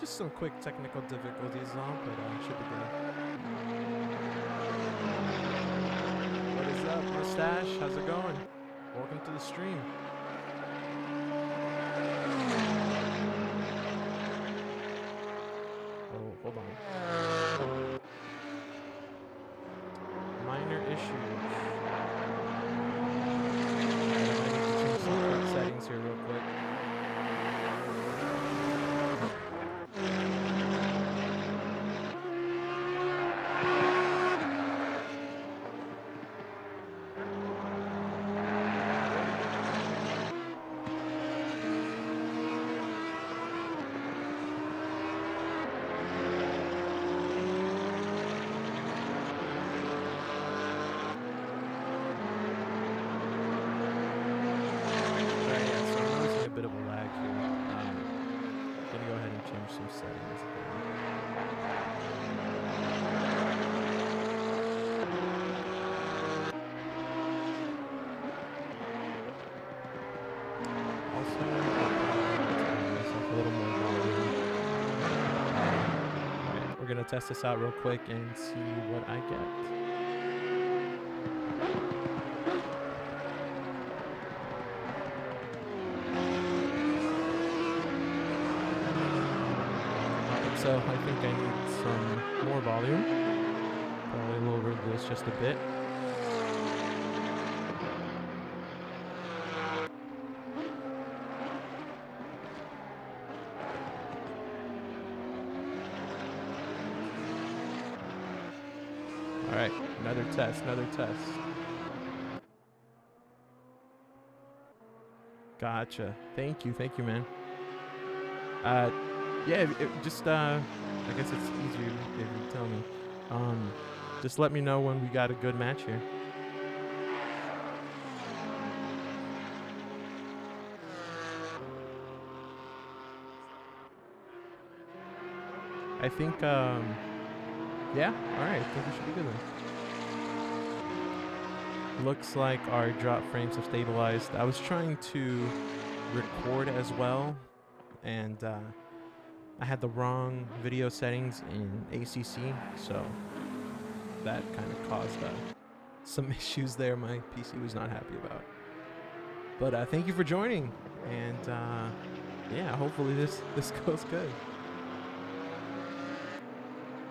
Just some quick technical difficulties on, but should be good. What is up, Mustache? How's it going? Welcome to the stream. Oh, hold on. Minor issues. I need to change some quick settings here real quick. Test this out real quick and see what I get. So I think I need some more volume. Probably lower this just a bit. Alright, another test. Gotcha. Thank you, man. Yeah, just, I guess it's easier if you tell me. Just let me know when we got a good match here. I think, yeah, alright, I think we should be good then. Looks like our drop frames have stabilized. I was trying to record as well, and I had the wrong video settings in ACC, so that kind of caused some issues there my PC was not happy about. But thank you for joining, and yeah, hopefully this goes good.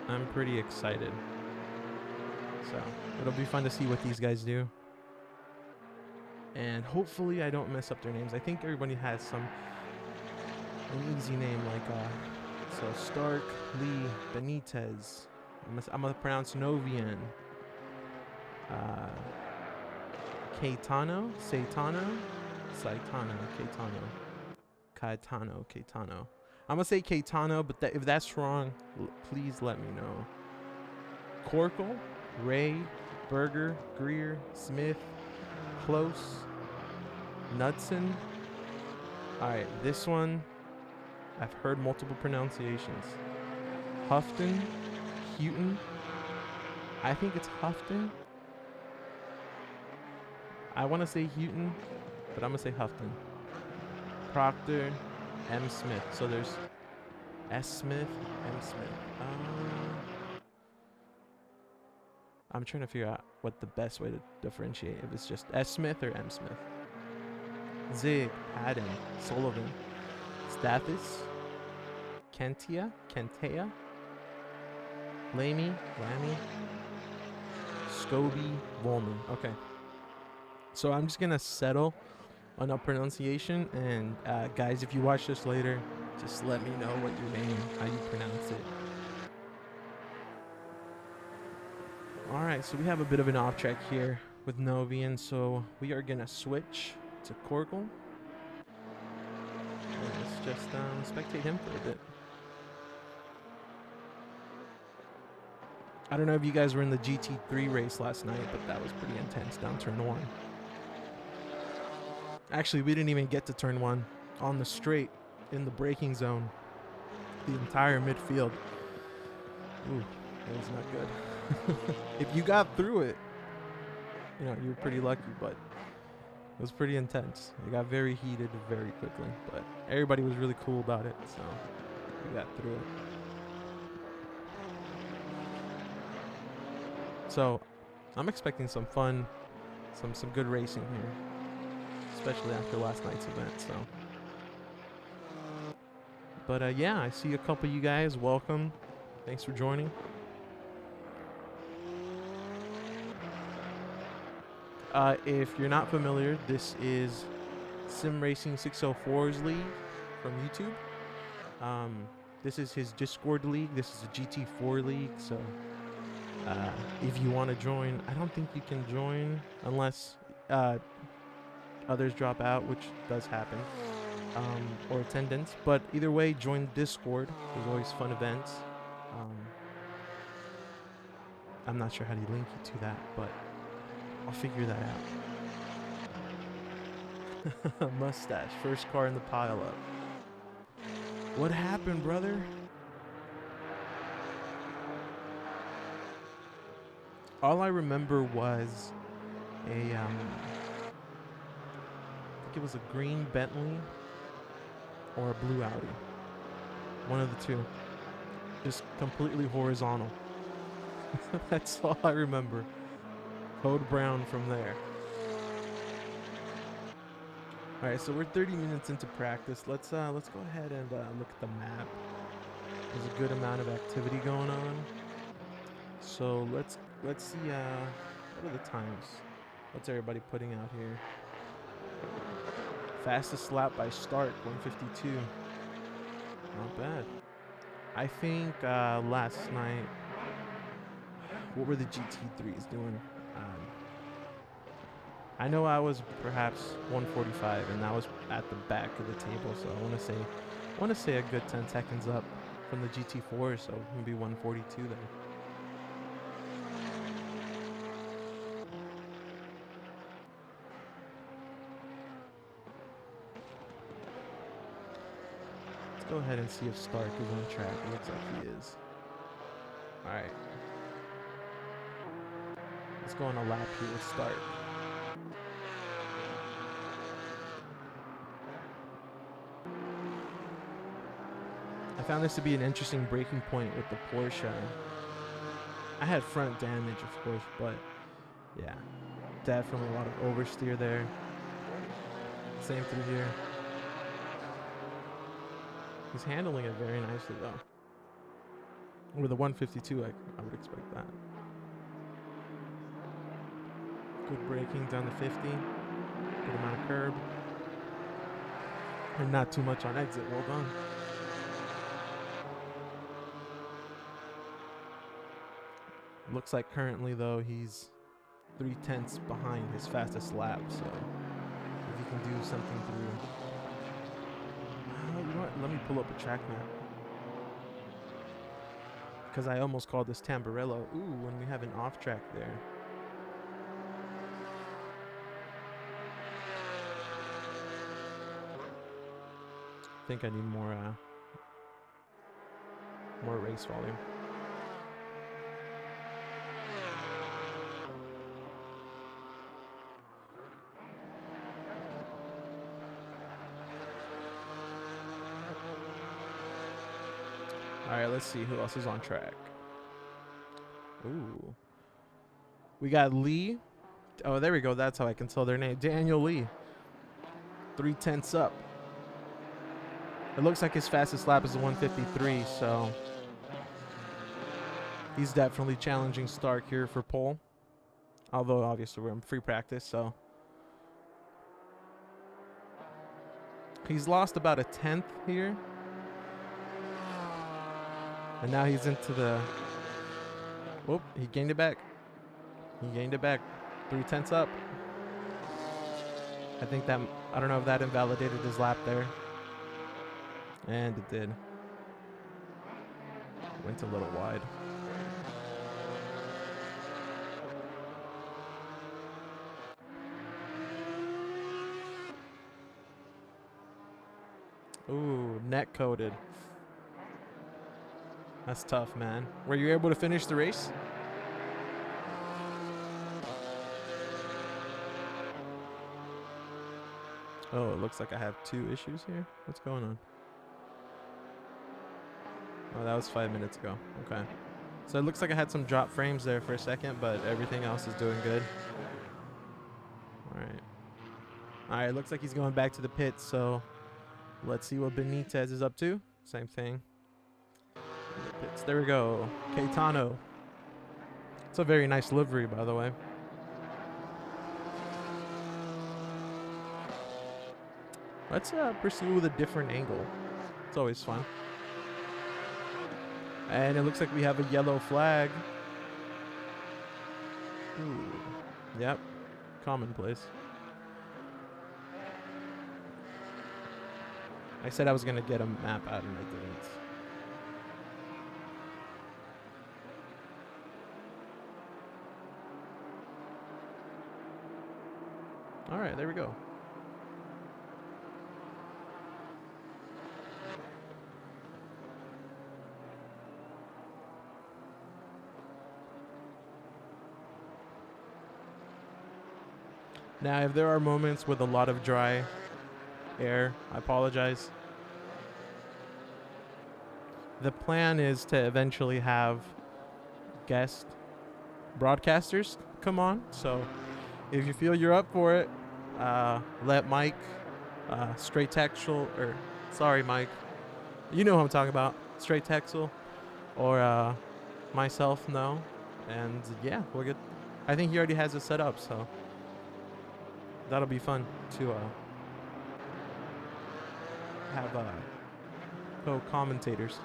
I'm pretty excited. So it'll be fun to see what these guys do. And hopefully I don't mess up their names. I think everybody has an easy name like so Stark, Lee, Benitez. I'm gonna pronounce Novian. Caetano, Caetano. I'm gonna say Caetano, but if that's wrong, please let me know. Corkle, Ray, Berger, Greer, Smith, Close, Knudsen. Alright, this one, I've heard multiple pronunciations. Houghton, Houghton. I think it's Houghton. I want to say Houghton, but I'm going to say Houghton. Proctor, M. Smith. So there's S. Smith, M. Smith. I'm trying to figure out what the best way to differentiate, if it's just S. Smith or M. Smith. Zig, Adam, Sullivan, Stathis, Kentea, Lamy, Scobie, Volman. Okay. So I'm just going to settle on a pronunciation, and guys, if you watch this later, just let me know what your name, how you pronounce it. Alright, so we have a bit of an off track here with Novian, so we are going to switch to Corkle. Let's just spectate him for a bit. I don't know if you guys were in the GT3 race last night, but that was pretty intense down turn 1. Actually, we didn't even get to turn 1 on the straight in the braking zone. The entire midfield. Ooh, that was not good. If you got through it, you know, you were pretty lucky, but it was pretty intense. It got very heated very quickly, but everybody was really cool about it, so We got through it. So, I'm expecting some fun, some good racing here, especially after last night's event. So, but yeah, I see a couple of you guys. Welcome. Thanks for joining. If you're not familiar, this is SimRacing604's league from YouTube. This is his Discord league. This is a GT4 league. So if you want to join, I don't think you can join unless others drop out, which does happen, or attendance. But either way, join Discord. There's always fun events. I'm not sure how to link you to that, but I'll figure that out. Mustache, first car in the pileup. What happened, brother? All I remember was a, I think it was a green Bentley or a blue Audi. One of the two. Just completely horizontal. That's all I remember. Code brown from there. All right, so we're 30 minutes into practice. Let's go ahead and look at the map. There's a good amount of activity going on. So let's see. What are the times? What's everybody putting out here? Fastest lap by start, 152. Not bad. I think last night, what were the GT3s doing? I know I was perhaps 145, and that was at the back of the table. So I want to say a good 10 seconds up from the GT4. So maybe 142 there. Let's go ahead and see if Stark is on track. It looks like he is. All right. Let's go on a lap here with Stark. I found this to be an interesting breaking point with the Porsche. I had front damage, of course, but yeah, definitely a lot of oversteer there. Same through here. He's handling it very nicely, though. With a 152, I would expect that. Good braking down to 50. Good amount of curb. And not too much on exit. Well done. Looks like currently, though, he's 3/10 behind his fastest lap. So if he can do something through... you know what? Let me pull up a track map. Because I almost called this Tamburello. Ooh, when we have an off track there. I think I need more race volume. All right, let's see who else is on track. Ooh. We got Lee. Oh, there we go. That's how I can tell their name. Daniel Lee. 3/10 up. It looks like his fastest lap is a 153, so he's definitely challenging Stark here for pole. Although, obviously, we're in free practice, so. He's lost about a 10th here. And now he's into the... Whoop, he gained it back. He gained it back. 3/10 up. I think that... I don't know if that invalidated his lap there. And it did. Went a little wide. Ooh, net coated. That's tough, man. Were you able to finish the race? Oh, it looks like I have 2 issues here. What's going on? Oh, that was 5 minutes ago. Okay. So it looks like I had some drop frames there for a second, but everything else is doing good. All right. All right, looks like he's going back to the pits, so let's see what Benitez is up to. Same thing. The pits. There we go. Caetano. It's a very nice livery, by the way. Let's pursue with a different angle. It's always fun. And it looks like we have a yellow flag. Ooh. Yep. Commonplace. I said I was going to get a map out and I didn't. All right, there we go. Now, if there are moments with a lot of dry air, I apologize. The plan is to eventually have guest broadcasters come on. So if you feel you're up for it, let Mike, Straight Texel, or sorry, Mike, you know who I'm talking about, Straight Texel, or myself know. And yeah, we'll get, I think he already has it set up, so that'll be fun to have co-commentators.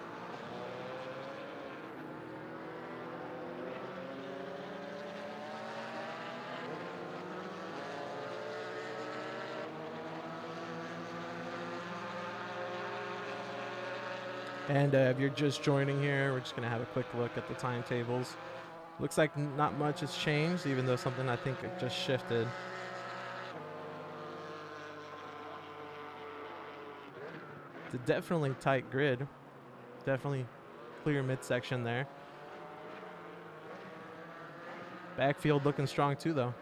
And if you're just joining here, we're just going to have a quick look at the timetables. Looks like not much has changed, even though something I think just shifted. It's a definitely tight grid. Definitely clear midsection there. Backfield looking strong too, though.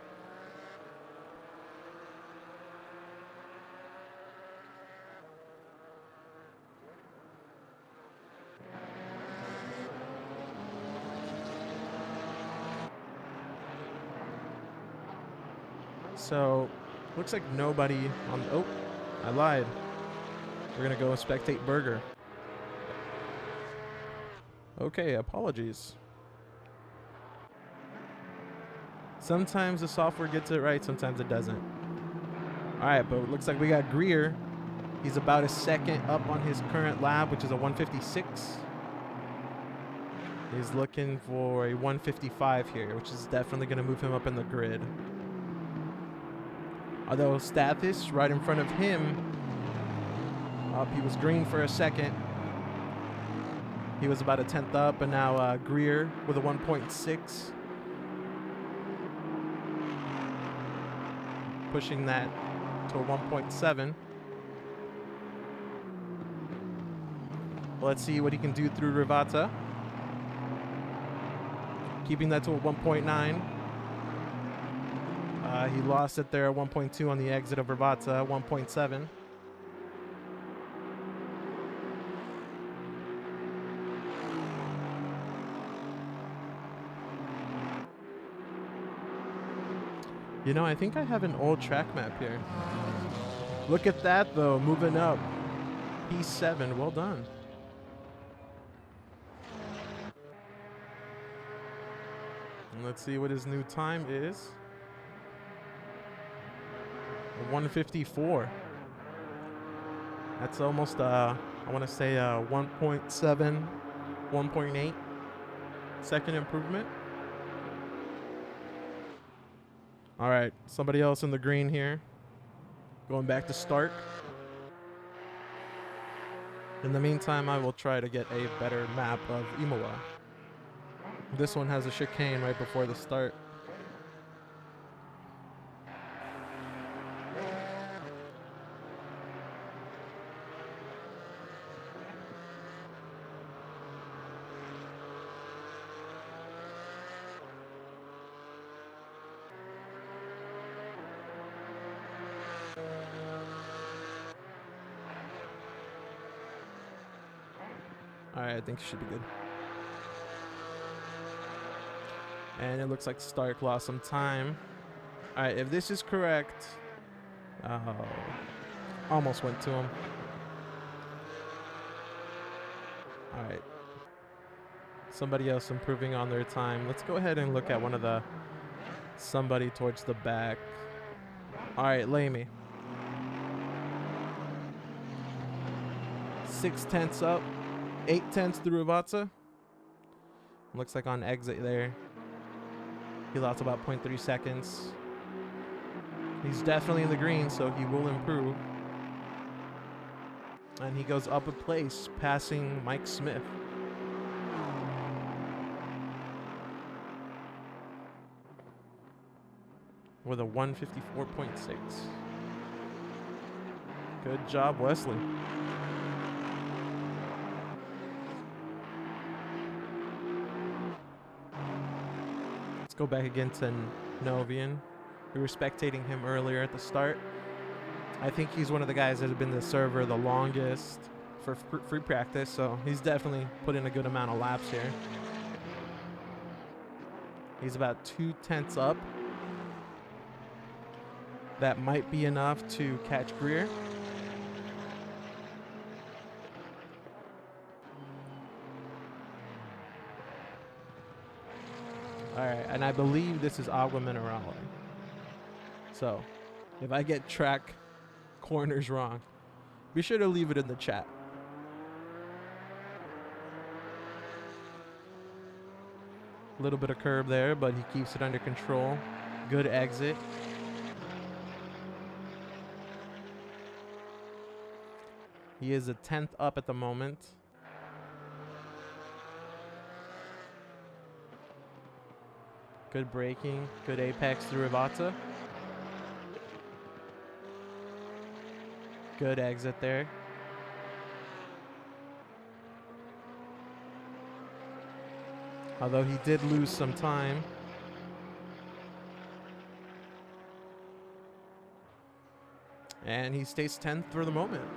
So, looks like nobody on the... Oh, I lied. We're going to go spectate Burger. Okay, apologies. Sometimes the software gets it right, sometimes it doesn't. All right, but it looks like we got Greer. He's about a second up on his current lap, which is a 156. He's looking for a 155 here, which is definitely going to move him up in the grid. Although Stathis right in front of him, he was green for a second. He was about a 10th up, and now Greer with a 1.6. Pushing that to a 1.7. Let's see what he can do through Rivata. Keeping that to a 1.9. He lost it there at 1.2 on the exit of Rivata, 1.7. You know, I think I have an old track map here. Look at that, though, moving up. P7, well done. And let's see what his new time is. 154. That's almost, I want to say 1.7, 1.8 second improvement. All right, somebody else in the green here. Going back to start. In the meantime, I will try to get a better map of Imola. This one has a chicane right before the start. Alright, I think he should be good. And it looks like Stark lost some time. Alright, if this is correct... Oh, almost went to him. Alright. Somebody else improving on their time. Let's go ahead and look at one of the... Somebody towards the back. Alright, Lamy. 6/10 up. 8/10 through Rivatsa. Looks like on exit there. He lost about 0.3 seconds. He's definitely in the green, so he will improve. And he goes up a place, passing Mike Smith. With a 154.6. Good job, Wesley. Let's go back again to Novian. We were spectating him earlier at the start. I think he's one of the guys that have been the server the longest for free practice, so he's definitely put in a good amount of laps here. He's about 2/10 up. That might be enough to catch Greer. Alright, and I believe this is Agua Minerale. So, if I get track corners wrong, be sure to leave it in the chat. A little bit of curb there, but he keeps it under control. Good exit. He is a 10th up at the moment. Good braking, good apex through Rivatsa. Good exit there. Although he did lose some time. And he stays 10th for the moment.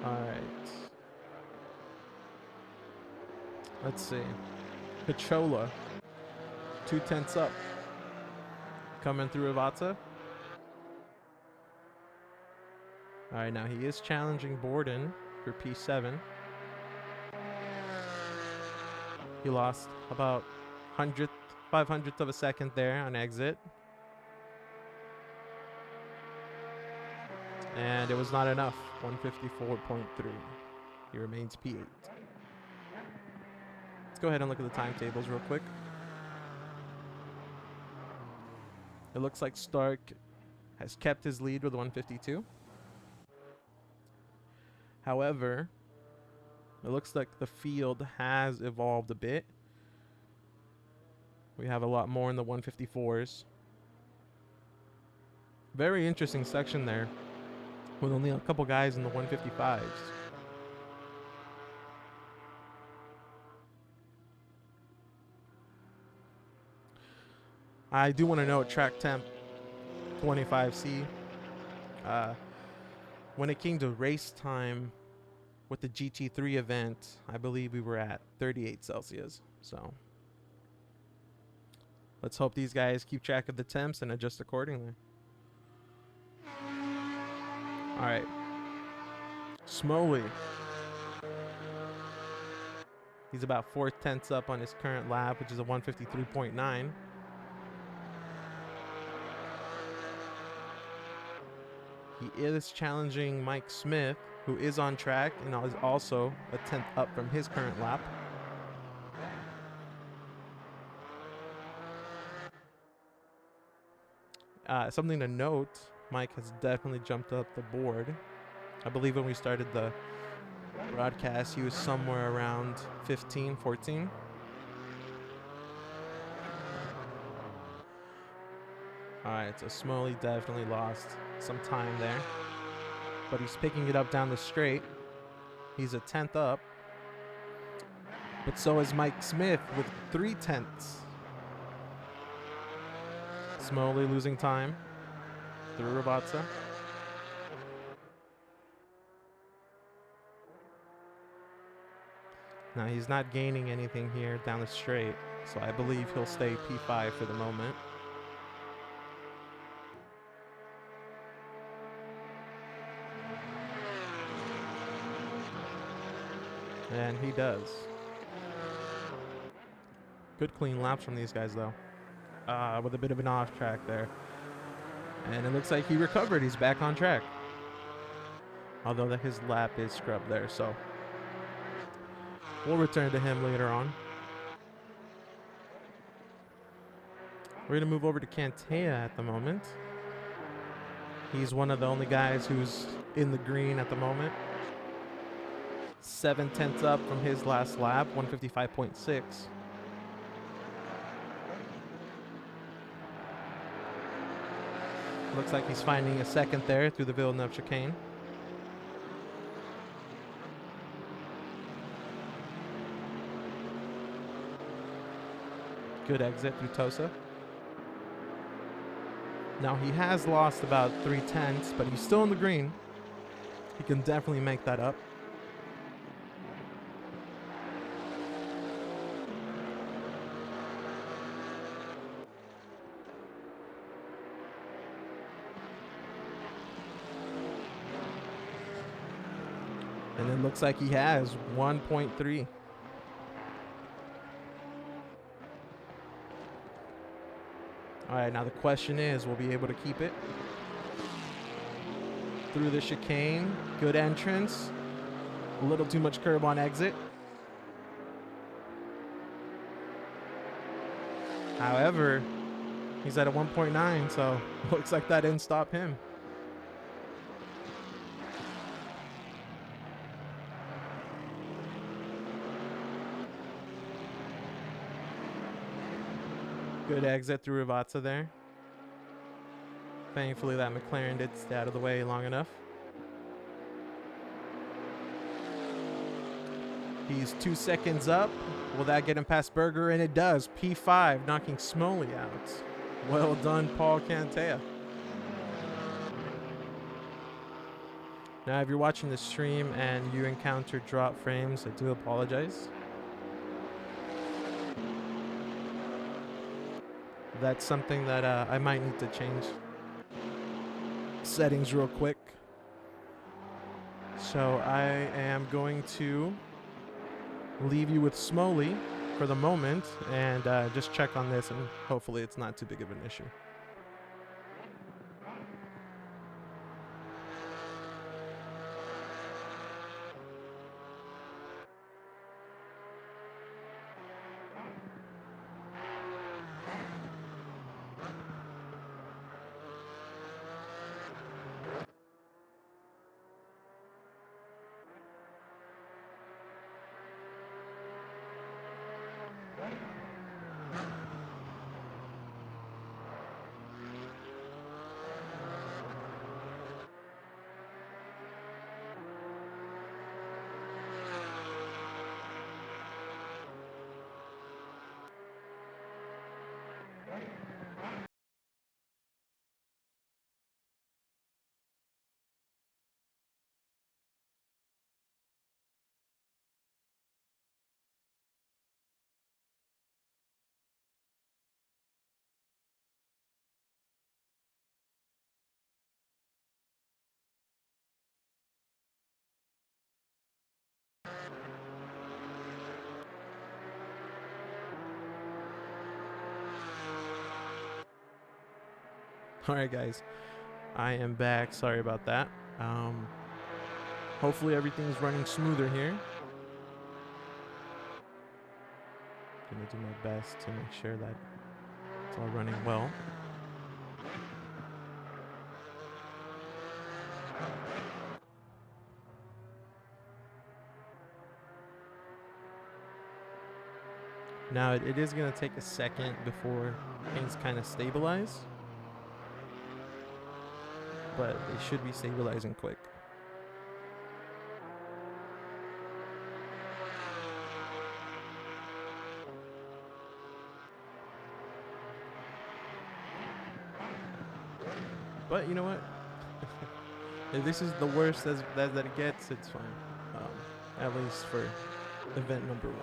Alright. Let's see. Pachola. 2/10 up. Coming through Rivatsa. Alright, now he is challenging Borden for P7. He lost about 500th of a second there on exit. And it was not enough. 154.3. He remains P8. Let's go ahead and look at the timetables real quick. It looks like Stark has kept his lead with 152. However, it looks like the field has evolved a bit. We have a lot more in the 154s. Very interesting section there, with only a couple guys in the 155s. I do want to note track temp 25C. When it came to race time with the GT3 event, I believe we were at 38 Celsius. So let's hope these guys keep track of the temps and adjust accordingly. All right. Smoley. He's about 4/10 up on his current lap, which is a 153.9. He is challenging Mike Smith, who is on track and is also a 10th up from his current lap. Something to note, Mike has definitely jumped up the board. I believe when we started the broadcast, he was somewhere around 15, 14. Alright, so Smoley definitely lost some time there. But he's picking it up down the straight. He's a 10th up. But so is Mike Smith with 3/10. Smoley losing time through Rivatsa. Now, he's not gaining anything here down the straight, so I believe he'll stay P5 for the moment. And he does. Good clean laps from these guys, though. With a bit of an off track there. And it looks like he recovered. He's back on track. Although his lap is scrubbed there, so we'll return to him later on. We're going to move over to Cantea at the moment. He's one of the only guys who's in the green at the moment. 7/10 up from his last lap, 155.6. Looks like he's finding a second there through the Villeneuve chicane. Good exit through Tosa. Now he has lost about 3/10, but he's still in the green. He can definitely make that up. And it looks like he has 1.3. All right, now the question is, will we be able to keep it? Through the chicane, good entrance. A little too much curb on exit. However, he's at a 1.9, so looks like that didn't stop him. Good exit through Rivazza there. Thankfully that McLaren did stay out of the way long enough. He's 2 seconds up. Will that get him past Berger? And it does. P5, knocking Smoley out. Well done, Paul Cantea. Now, if you're watching the stream and you encounter drop frames, I do apologize. That's something that I might need to change settings real quick. So I am going to leave you with Smoley for the moment and just check on this, and hopefully it's not too big of an issue. All right, guys, I am back. Sorry about that. Hopefully everything's running smoother here. Gonna do my best to make sure that it's all running well. Now it is gonna take a second before things kind of stabilize, but they should be stabilizing quick. But you know what? If this is the worst that it gets, it's fine. At least for event number 1.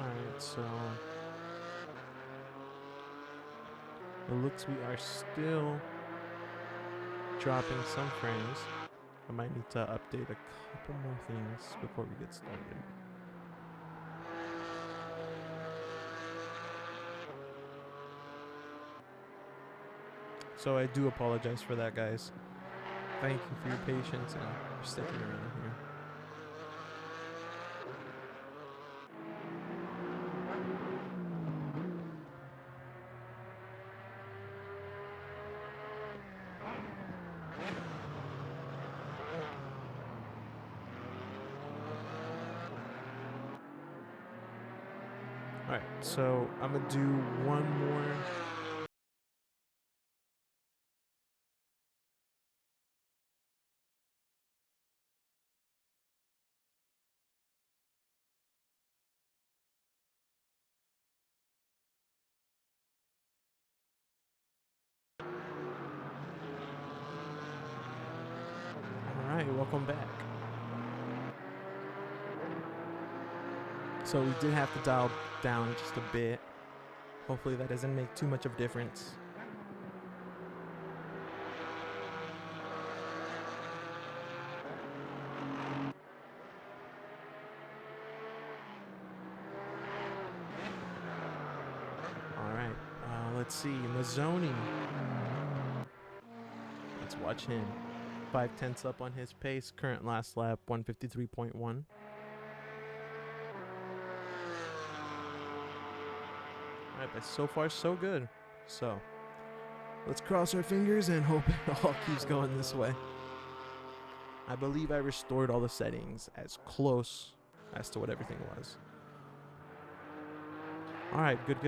Alright, so it looks we are still dropping some frames. I might need to update a couple more things before we get started. So I do apologize for that, guys. Thank you for your patience and for sticking around here. Alright, so I'm gonna do one more. Alright, welcome back. So we did have to dial down just a bit. Hopefully that doesn't make too much of a difference. Alright, let's see. Mazzoni. Let's watch him. 5/10 up on his pace. Current last lap, 153.1. Alright, but so far so good. So, let's cross our fingers and hope it all keeps going this way. I believe I restored all the settings as close as to what everything was. Alright, good.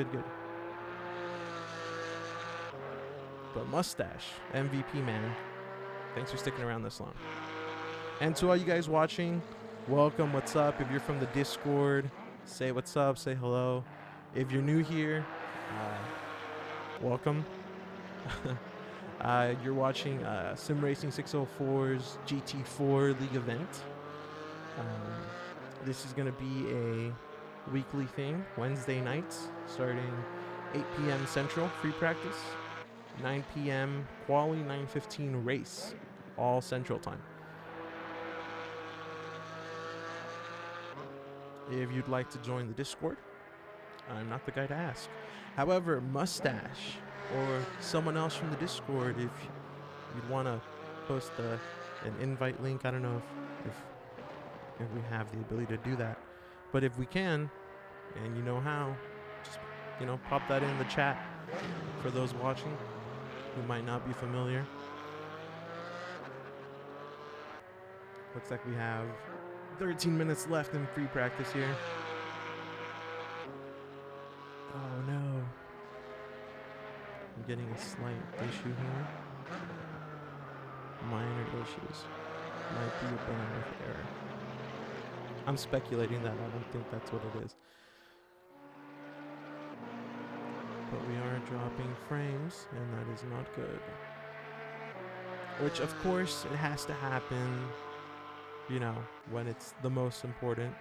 But Mustache, MVP, man. Thanks for sticking around this long. And to all you guys watching, welcome, what's up? If you're from the Discord, say what's up, say hello. If you're new here, welcome. You're watching SimRacing604's GT4 League event. This is going to be a weekly thing, Wednesday nights, starting 8 p.m. Central, free practice, 9 p.m. quali, 9:15 race, all Central time. If you'd like to join the Discord, I'm not the guy to ask. However, Mustache or someone else from the Discord, if you'd want to post an invite link, I don't know if we have the ability to do that, but if we can, and you know how, just pop that in the chat for those watching who might not be familiar. Looks like we have 13 minutes left in free practice here. Oh no. I'm getting a slight issue here. Minor issues. Might be a bandwidth error. I'm speculating that. I don't think that's what it is. But we are dropping frames, and that is not good. Which, of course, it has to happen, when it's the most important.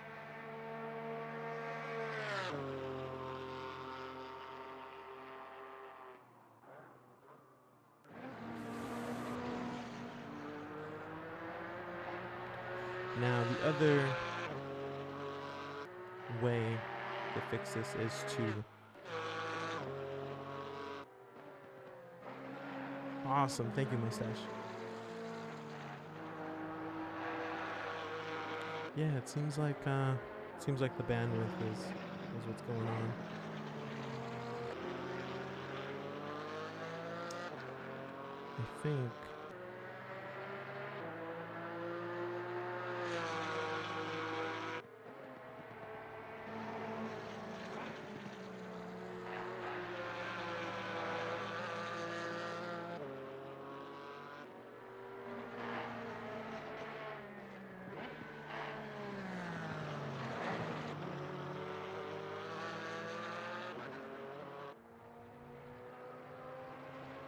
Now, the other way to fix this is to... Awesome, thank you, Mustache. Yeah, it seems like the bandwidth is what's going on. I think.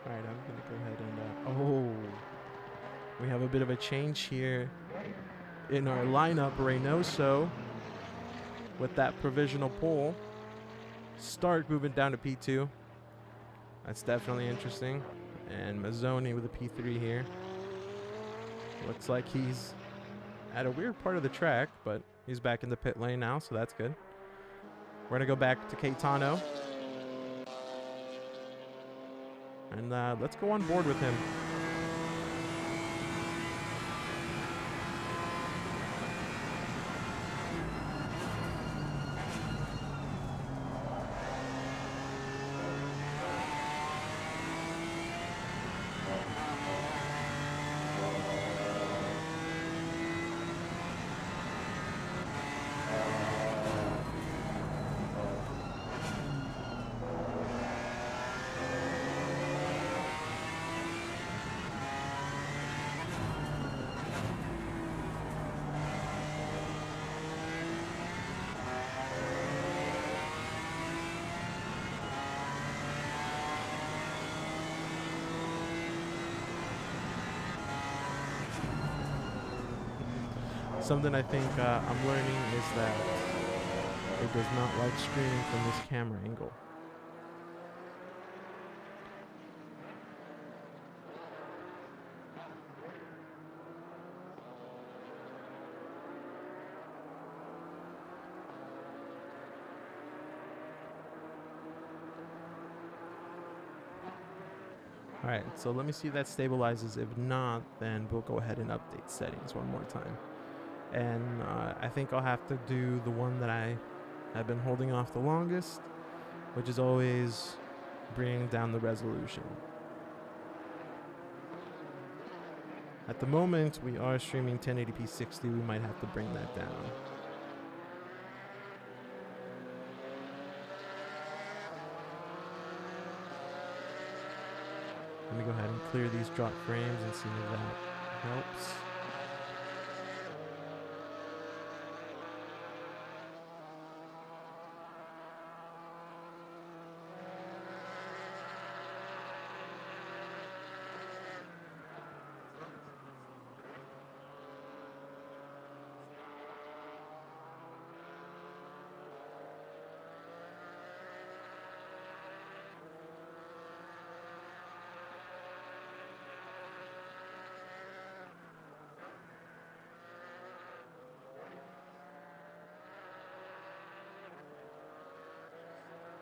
All right, I'm gonna go ahead and. Oh, we have a bit of a change here in our lineup. Reynoso with that provisional pole. Stark moving down to P2. That's definitely interesting. And Mazzoni with a P3 here. Looks like he's at a weird part of the track, but he's back in the pit lane now, so that's good. We're gonna go back to Caetano. And let's go on board with him. Something I think I'm learning is that it does not like streaming from this camera angle. All right, so let me see if that stabilizes. If not, then we'll go ahead and update settings one more time. And I think I'll have to do the one that I have been holding off the longest, which is always bringing down the resolution. At the moment, we are streaming 1080p 60. We might have to bring that down. Let me go ahead and clear these drop frames and see if that helps.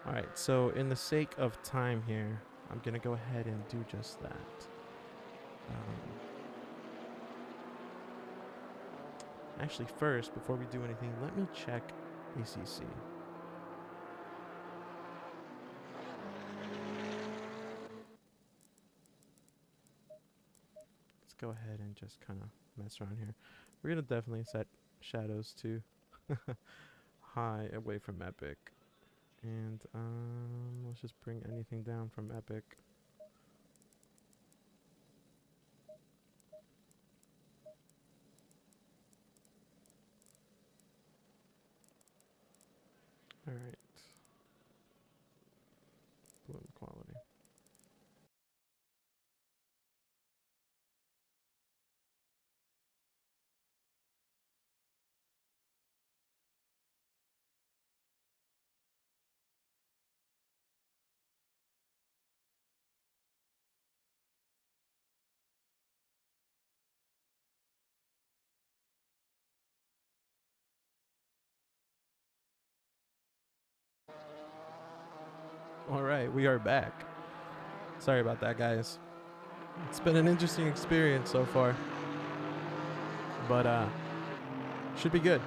All right, so in the sake of time here, I'm going to go ahead and do just that. Actually, first, before we do anything, let me check ACC. Let's go ahead and just kind of mess around here. We're going to definitely set shadows to high away from Epic. And let's just bring anything down from Epic. All right. Bloom quality. All right, we are back. Sorry about that, guys. It's been an interesting experience so far. But Should be good.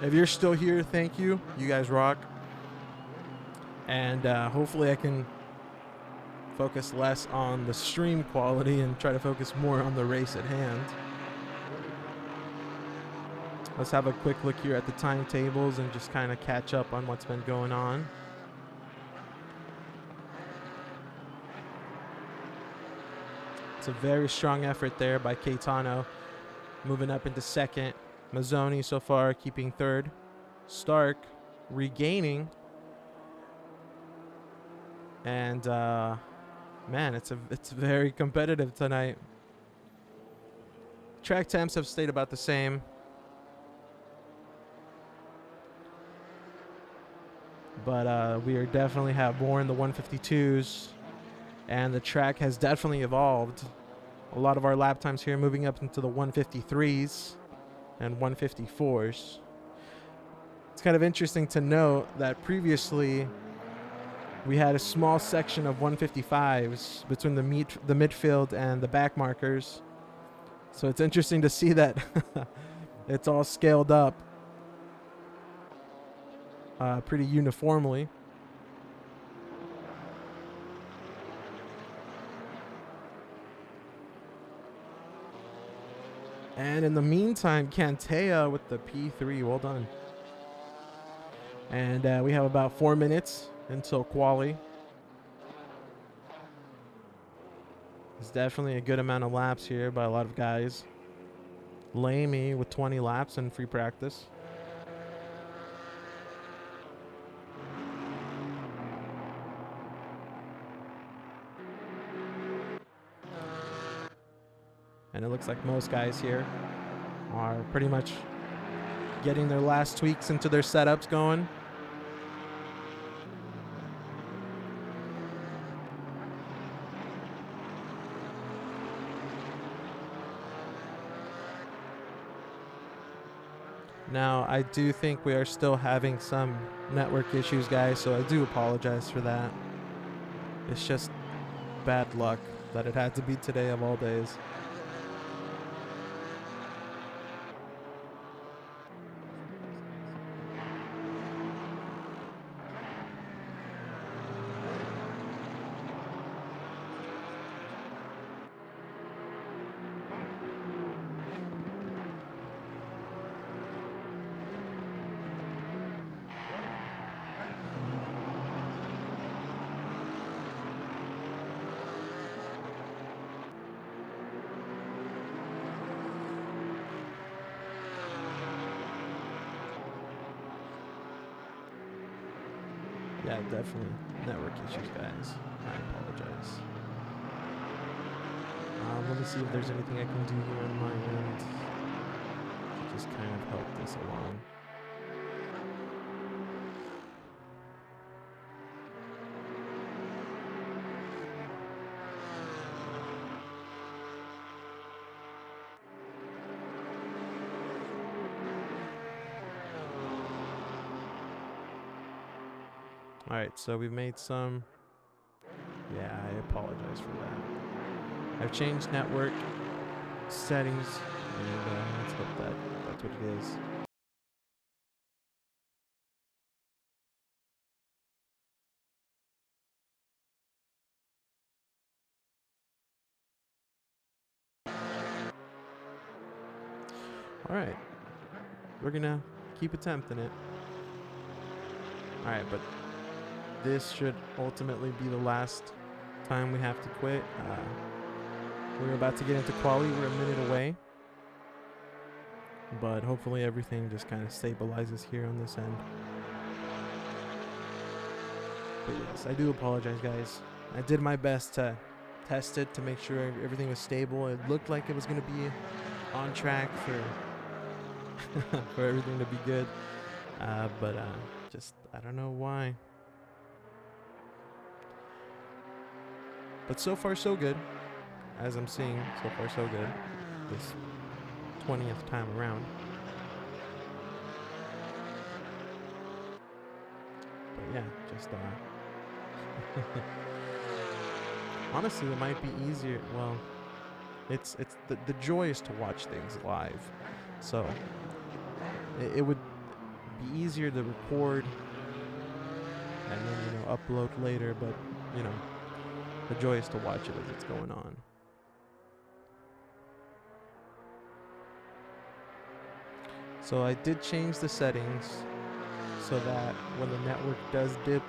If you're still here, thank you. You guys rock. And hopefully I can focus less on the stream quality and try to focus more on the race at hand. Let's have a quick look here at the timetables and just kind of catch up on what's been going on. It's a very strong effort there by Caetano, moving up into second. Mazzoni so far keeping third. Stark regaining. And man, it's very competitive tonight. Track temps have stayed about the same. But we are definitely have more in the 152s. And the track has definitely evolved. A lot of our lap times here moving up into the 153s and 154s. It's kind of interesting to note that previously we had a small section of 155s between the midfield and the back markers. So it's interesting to see that it's all scaled up pretty uniformly. And in the meantime, Cantea with the P3. Well done. And we have about 4 minutes until quali. There's definitely a good amount of laps here by a lot of guys. Lamy with 20 laps in free practice. And it looks like most guys here are pretty much getting their last tweaks into their setups going. Now, I do think we are still having some network issues, guys, so I do apologize for that. It's just bad luck that it had to be today of all days. Yeah, definitely network issues, guys. I apologize. Let me see if there's anything I can do here on my end to just kind of help this along. All right, so we've made some. Yeah, I apologize for that. I've changed network settings, and let's hope that that's what it is. All right, we're gonna keep attempting it. All right, but this should ultimately be the last time we have to quit. We're about to get into quali. We're a minute away. But hopefully everything just kind of stabilizes here on this end. But yes, I do apologize, guys. I did my best to test it to make sure everything was stable. It looked like it was going to be on track for for everything to be good. But just, I don't know why. But so far, so good. As I'm seeing, so far, so good. This 20th time around. But yeah, just honestly, it might be easier. Well, it's the joy is to watch things live. So it would be easier to record and then, you know, upload later, but, you know, the joy is to watch it as it's going on. So I did change the settings so that when the network does dip,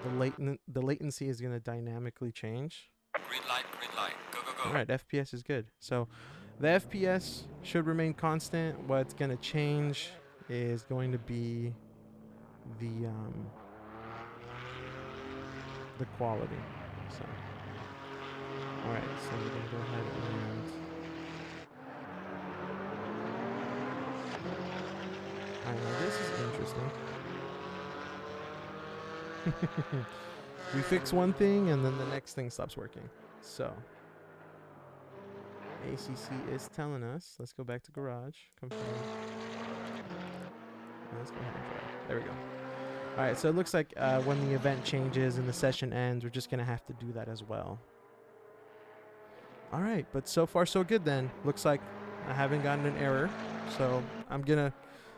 the latency is going to dynamically change. Green light, go, go, go. All right, FPS is good. So the FPS should remain constant. What's going to change is going to be the quality. So, all right, so we're going to go ahead and. I know this is interesting. We fix one thing and then the next thing stops working. So ACC is telling us. Let's go back to garage. Confirm. Let's go ahead and try. There we go. All right, so it looks like when the event changes and the session ends, we're just going to have to do that as well. All right, but so far so good then. Looks like I haven't gotten an error. So I'm going to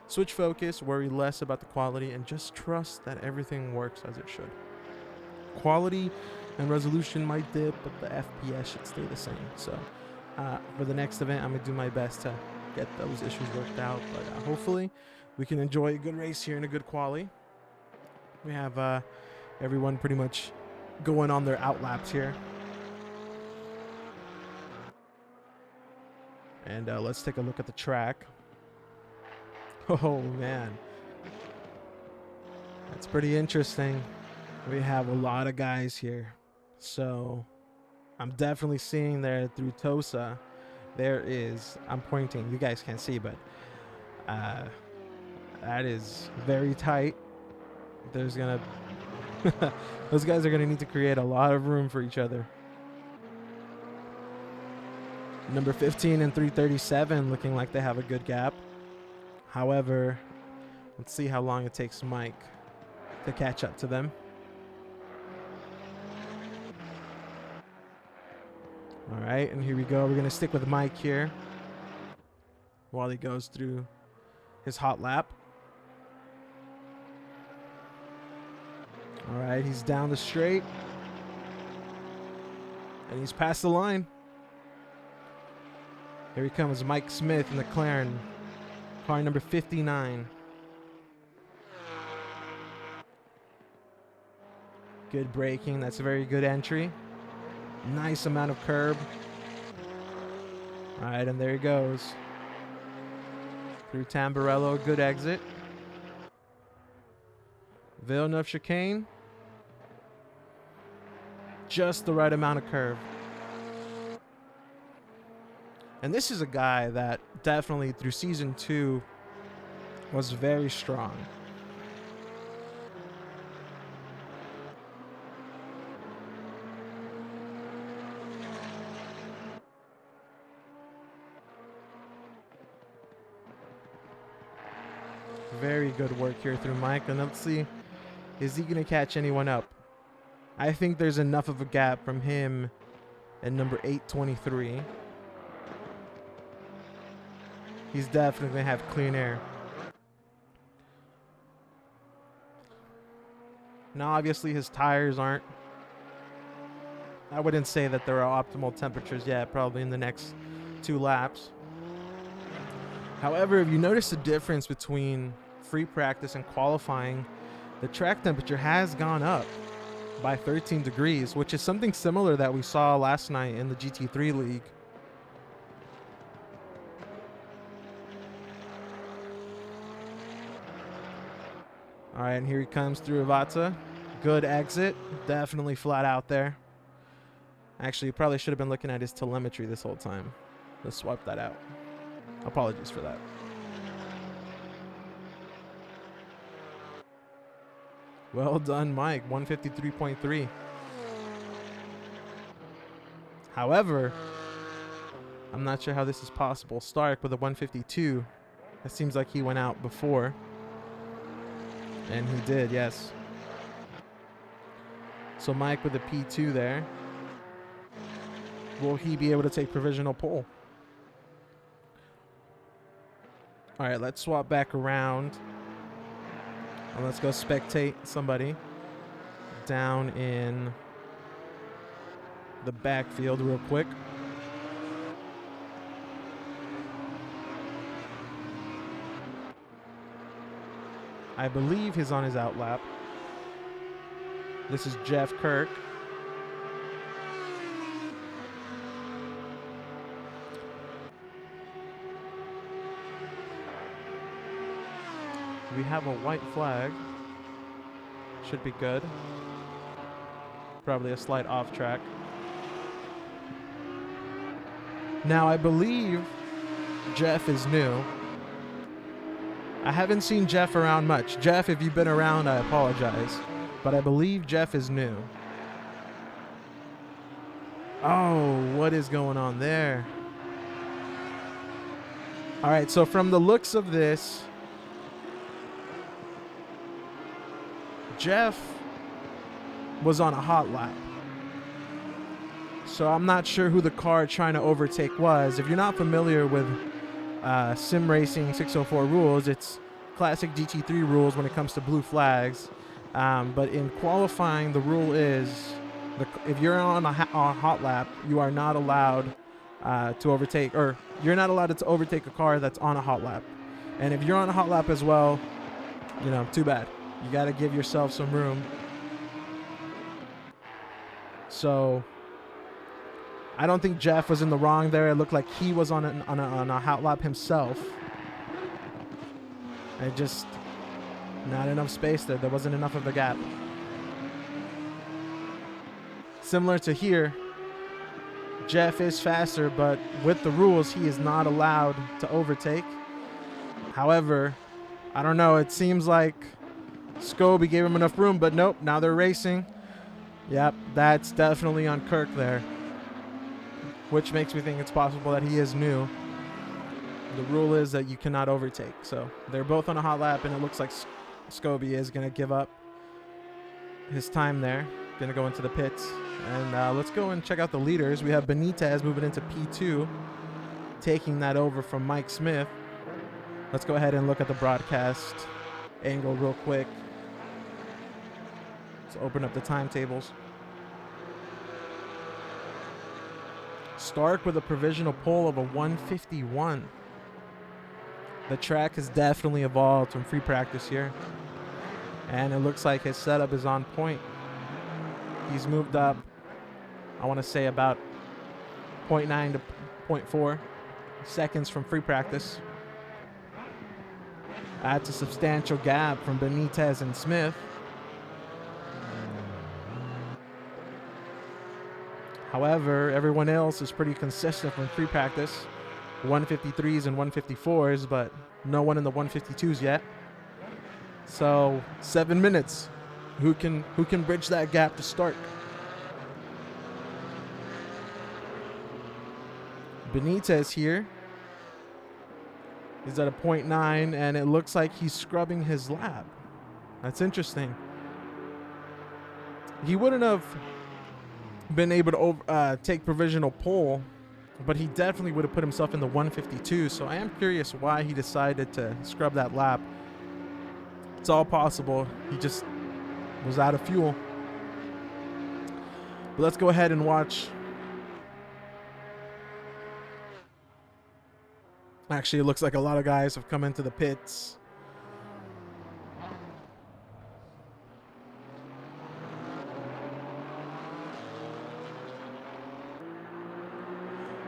switch focus, worry less about the quality, and just trust that everything works as it should. Quality and resolution might dip, but the FPS should stay the same. So for the next event, I'm going to do my best to get those issues worked out. But hopefully we can enjoy a good race here and a good quali. We have everyone pretty much going on their out laps here. And let's take a look at the track. Oh, man. That's pretty interesting. We have a lot of guys here. So I'm definitely seeing there through TOSA, there is, I'm pointing, you guys can't see, but that is very tight. There's going to, those guys are going to need to create a lot of room for each other. Number 15 and 337 looking like they have a good gap. However, let's see how long it takes Mike to catch up to them. All right, and here we go. We're going to stick with Mike here while he goes through his hot lap. All right, he's down the straight. And he's past the line. Here he comes, Mike Smith in the McLaren, car number 59. Good braking. That's a very good entry. Nice amount of curb. All right, and there he goes. Through Tamburello, good exit. Villeneuve chicane. Just the right amount of curve. And this is a guy that definitely through season 2 was very strong. Very good work here through Mike. And let's see, is he going to catch anyone up? I think there's enough of a gap from him and number 823. He's definitely going to have clean air. Now, obviously, his tires aren't. I wouldn't say that there are optimal temperatures yet, probably in the next 2 laps. However, if you notice the difference between free practice and qualifying, the track temperature has gone up by 13 degrees, which is something similar that we saw last night in the GT3 league. All right, and here he comes through Ivata. Good exit. Definitely flat out there. Actually, probably should have been looking at his telemetry this whole time. Let's swipe that out. Apologies for that. Well done, Mike. 153.3. However, I'm not sure how this is possible. Stark with a 152. It seems like he went out before. And he did, yes. So Mike with a P2 there. Will he be able to take provisional pole? All right, let's swap back around. And let's go spectate somebody down in the backfield real quick. I believe he's on his out lap. This is Jeff Kirk. We have a white flag. Should be good. Probably a slight off track. Now, I believe Jeff is new. I haven't seen Jeff around much. Jeff, if you've been around, I apologize. But I believe Jeff is new. Oh, what is going on there? All right, so from the looks of this, Jeff was on a hot lap. So I'm not sure who the car trying to overtake was. If you're not familiar with SimRacing604 rules, it's classic GT3 rules when it comes to blue flags. But in qualifying, the rule is if you're on a hot lap, you are not allowed to overtake, or you're not allowed to overtake a car that's on a hot lap. And if you're on a hot lap as well, you know, too bad. You got to give yourself some room. So I don't think Jeff was in the wrong there. It looked like he was on a hot lap himself. And just not enough space there. There wasn't enough of a gap. Similar to here, Jeff is faster, but with the rules, he is not allowed to overtake. However, I don't know. It seems like Scobie gave him enough room, but nope. Now they're racing. Yep, that's definitely on Kirk there, which makes me think it's possible that he is new. The rule is that you cannot overtake. So they're both on a hot lap, and it looks like Scobie is going to give up his time there. Going to go into the pits. And let's go and check out the leaders. We have Benitez moving into P2, taking that over from Mike Smith. Let's go ahead and look at the broadcast angle real quick. Let's open up the timetables. Stark with a provisional pole of a 151. The track has definitely evolved from free practice here. And it looks like his setup is on point. He's moved up, I want to say about 0.9 to 0.4 seconds from free practice. That's a substantial gap from Benitez and Smith. However, everyone else is pretty consistent from free practice. 153s and 154s, but no one in the 152s yet. So 7 minutes. Who can bridge that gap to Stark? Benitez here. He's at a 0.9, and it looks like he's scrubbing his lap. That's interesting. He wouldn't have been able to take provisional pole, but he definitely would have put himself in the 152. So I am curious why he decided to scrub that lap. It's all possible. He just was out of fuel. But let's go ahead and watch. Actually, it looks like a lot of guys have come into the pits.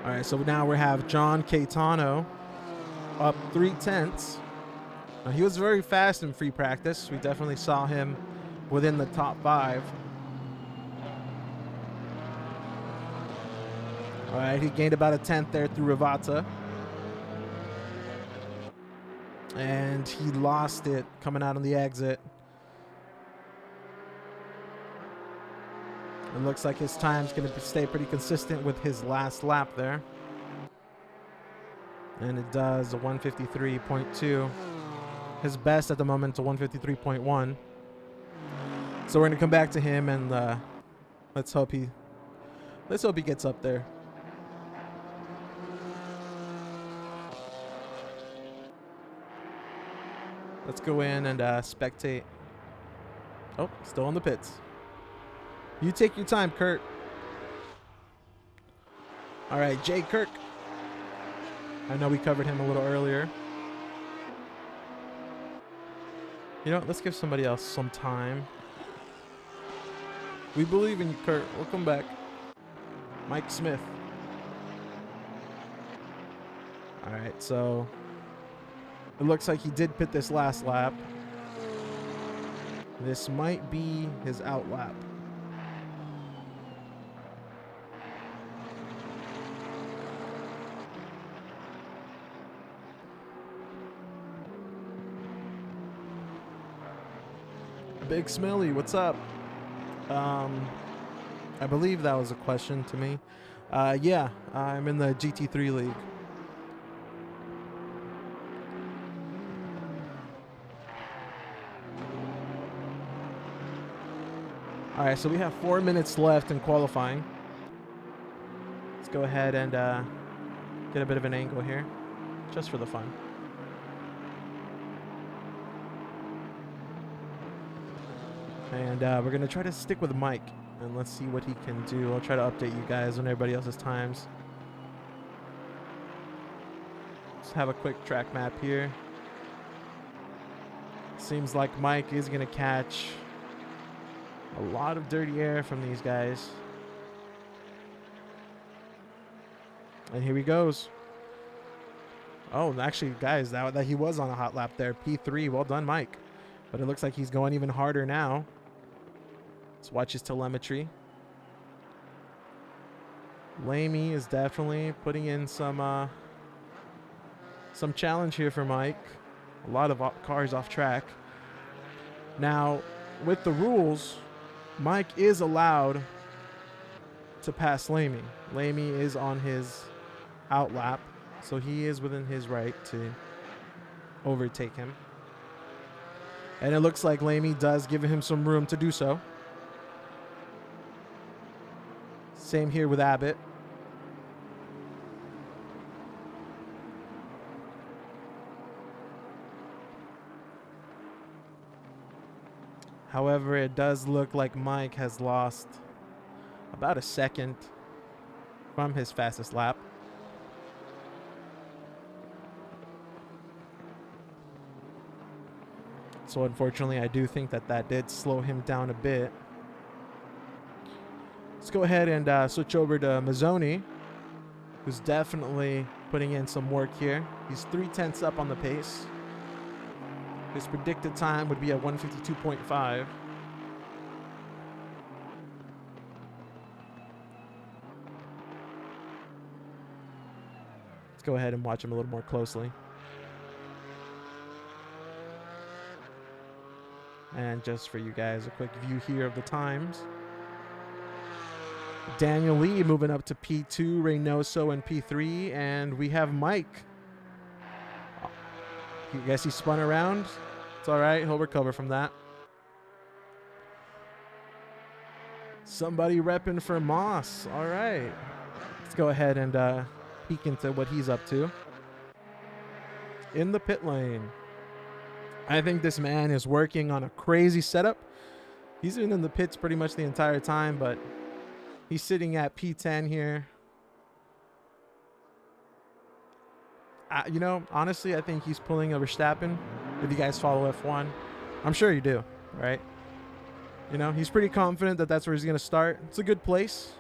All right, so now we have John Caetano up 3/10. Now, he was very fast in free practice. We definitely saw him within the top 5. All right, he gained about a 10th there through Rivata. And he lost it coming out on the exit. It looks like his time's going to stay pretty consistent with his last lap there. And it does a 153.2. His best at the moment to 153.1. So we're going to come back to him, and let's hope he gets up there. Let's go in and spectate. Oh, still in the pits. You take your time, Kurt. All right, Jay Kirk. I know we covered him a little earlier. You know what? Let's give somebody else some time. We believe in you, Kurt. We'll come back. Mike Smith. All right, so it looks like he did pit this last lap. This might be his out lap. Big Smelly, what's up? I believe that was a question to me. Yeah, I'm in the GT3 league. All right, so we have 4 minutes left in qualifying. Let's go ahead and get a bit of an angle here, just for the fun. And we're going to try to stick with Mike, and let's see what he can do. I'll try to update you guys on everybody else's times. Let's have a quick track map here. Seems like Mike is going to catch a lot of dirty air from these guys. And here he goes. Oh, actually, guys, that he was on a hot lap there. P3, well done, Mike. But it looks like he's going even harder now. Let's watch his telemetry. Lamy is definitely putting in some challenge here for Mike. A lot of cars off track. Now, with the rules, Mike is allowed to pass Lamy. Lamy is on his out lap, so he is within his right to overtake him. And it looks like Lamy does give him some room to do so. Same here with Abbott. However, it does look like Mike has lost about a second from his fastest lap. So unfortunately, I do think that did slow him down a bit. Let's go ahead and switch over to Mazzoni, who's definitely putting in some work here. He's 0.3 up on the pace. His predicted time would be at 1:52.5. Let's go ahead and watch him a little more closely. And just for you guys, a quick view here of the times. Daniel Lee moving up to P2, Reynoso in P3, and we have Mike. I guess he spun around. It's all right. He'll recover from that. Somebody repping for Moss. All right. Let's go ahead and peek into what he's up to. In the pit lane. I think this man is working on a crazy setup. He's been in the pits pretty much the entire time, but he's sitting at P10 here. You know, honestly, I think he's pulling a Verstappen. If you guys follow F1, I'm sure you do, right? You know, he's pretty confident that that's where he's going to start. It's a good place.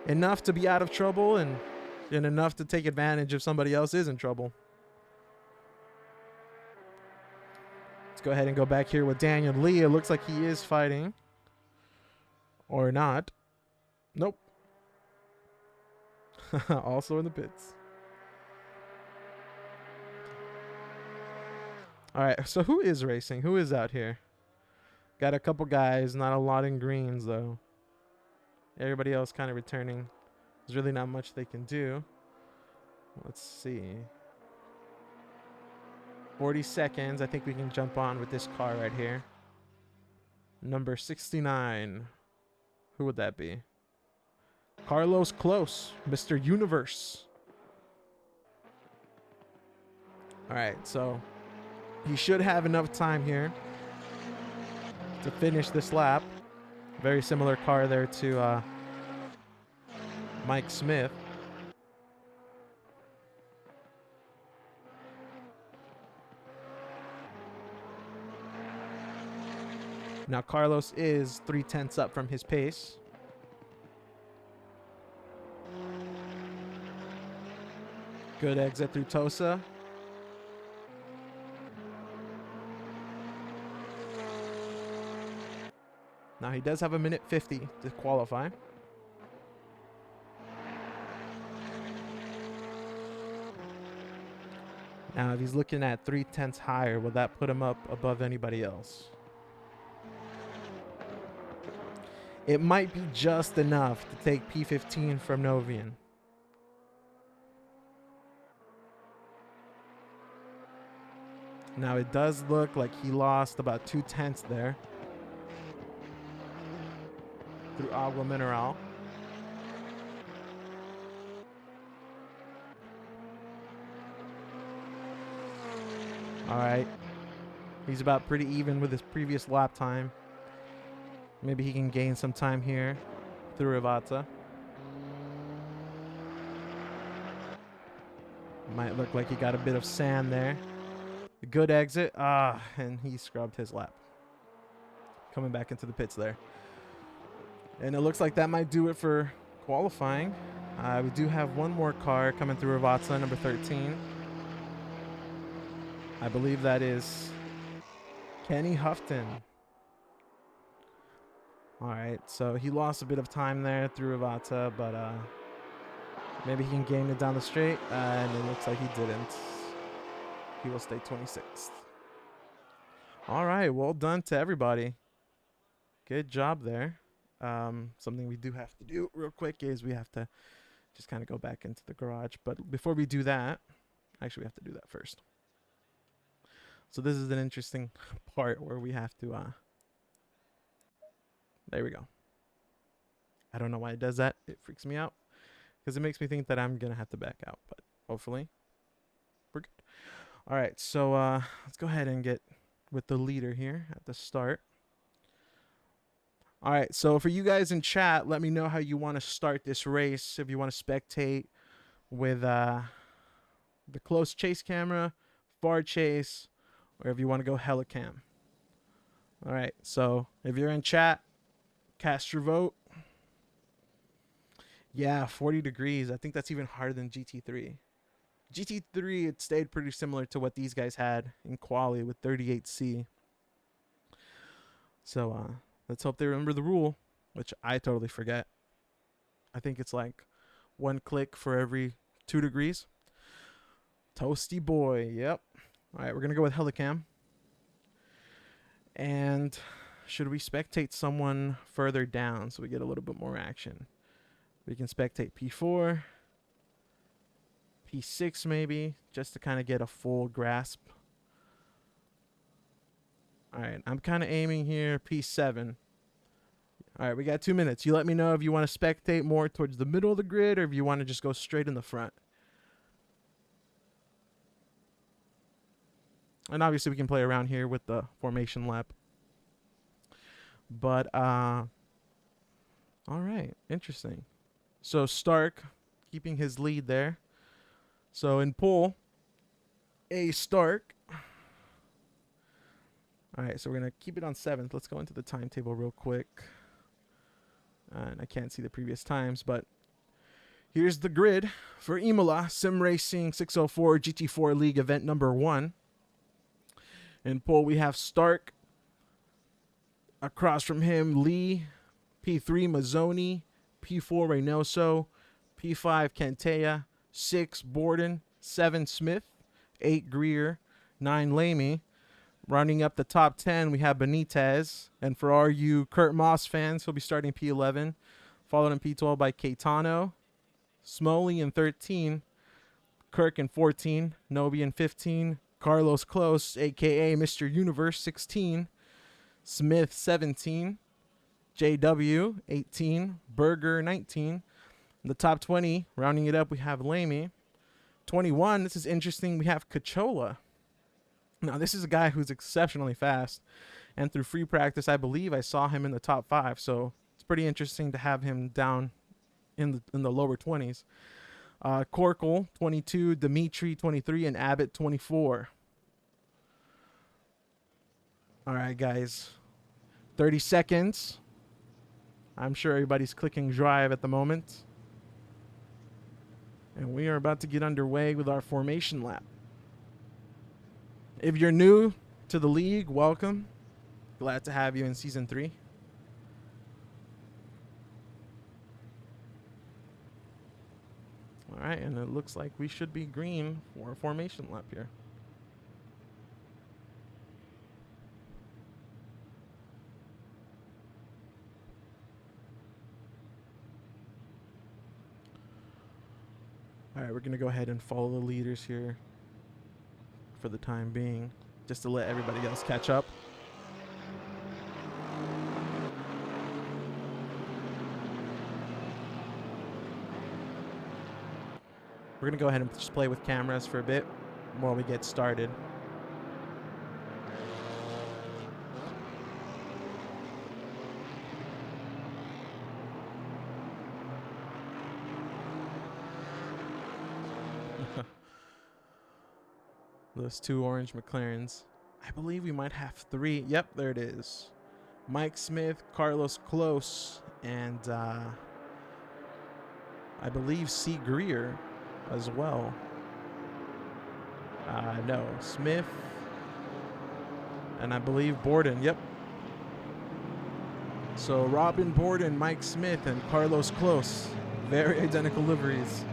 Enough to be out of trouble and enough to take advantage if somebody else is in trouble. Let's go ahead and go back here with Daniel Lee. It looks like he is fighting. Or not. Nope. Also in the pits. All right, so who is racing? Who is out here? Got a couple guys, not a lot in greens, though. Everybody else kind of returning. There's really not much they can do. Let's see. 40 seconds. I think we can jump on with this car right here. Number 69. Who would that be? Carlos Close, Mr. Universe. All right, so He should have enough time here to finish this lap. Very similar car there to Mike Smith. Now Carlos is 3/10 up from his pace. Good exit through Tosa. Now he does have a minute 50 to qualify. Now if he's looking at 3/10 higher, will that put him up above anybody else? It might be just enough to take P15 from Novian. Now it does look like he lost about 2/10 there through Agua Mineral. All right. He's about pretty even with his previous lap time. Maybe he can gain some time here through Rivata. Might look like he got a bit of sand there. A good exit. And he scrubbed his lap. Coming back into the pits there. And it looks like that might do it for qualifying. We do have one more car coming through Rivata, number 13. I believe that is Kenny Houghton. All right, so he lost a bit of time there through Rivata, but maybe he can gain it down the straight, and it looks like he didn't. He will stay 26th. All right, well done to everybody. Good job there. Something we do have to do real quick is we have to just kind of go back into the garage. But before we do that, actually we have to do that first. So this is an interesting part where we have to, there we go. I don't know why it does that. It freaks me out because it makes me think that I'm going to have to back out, but hopefully we're good. All right, so let's go ahead and get with the leader here at the start. All right, so for you guys in chat, let me know how you want to start this race. If you want to spectate with the close chase camera, far chase, or if you want to go helicam. All right, so if you're in chat, cast your vote. Yeah, 40 degrees. I think that's even harder than GT3. GT3, it stayed pretty similar to what these guys had in quali with 38C. So let's hope they remember the rule, which I totally forget. I think it's like 1 click for every 2 degrees. Toasty boy, yep. All right, we're going to go with helicam. And should we spectate someone further down so we get a little bit more action? We can spectate P4, P6 maybe, just to kind of get a full grasp. All right, I'm kind of aiming here, P7. All right, we got 2 minutes. You let me know if you want to spectate more towards the middle of the grid or if you want to just go straight in the front. And obviously we can play around here with the formation lap. But, all right, interesting. So Stark keeping his lead there. So in pole, A Stark. All right, so we're going to keep it on 7th. Let's go into the timetable real quick. And I can't see the previous times, but here's the grid for Imola SimRacing604 GT4 League event number 1. In pole, we have Stark. Across from him, Lee. P3, Mazzoni. P4, Reynoso. P5, Cantea. 6, Borden. 7, Smith. 8, Greer. 9, Lamy. Running up the top 10, we have Benitez. And for all you Kurt Moss fans, he'll be starting P11. Followed in P12 by Caetano. Smoley in 13. Kirk in 14. Novi in 15. Carlos Close, a.k.a. Mr. Universe, 16. Smith, 17. JW, 18. Berger, 19. In the top 20, rounding it up, we have Lamy. 21, this is interesting, we have Cachola. Now, this is a guy who's exceptionally fast, and through free practice, I believe I saw him in the top 5. So it's pretty interesting to have him down in the lower 20s. Corkle 22, Dimitri 23, and Abbott 24. All right, guys. 30 seconds. I'm sure everybody's clicking drive at the moment. And we are about to get underway with our formation lap. If you're new to the league, welcome. Glad to have you in Season 3. All right, and it looks like we should be green for a formation lap here. All right, we're going to go ahead and follow the leaders here for the time being, just to let everybody else catch up. We're going to go ahead and just play with cameras for a bit while we get started. Those 2 orange McLarens. I believe we might have 3. Yep, there it is. Mike Smith, Carlos Close, and I believe C. Greer as well. No, Smith, and I believe Borden. Yep. So Robin Borden, Mike Smith, and Carlos Close. Very identical liveries.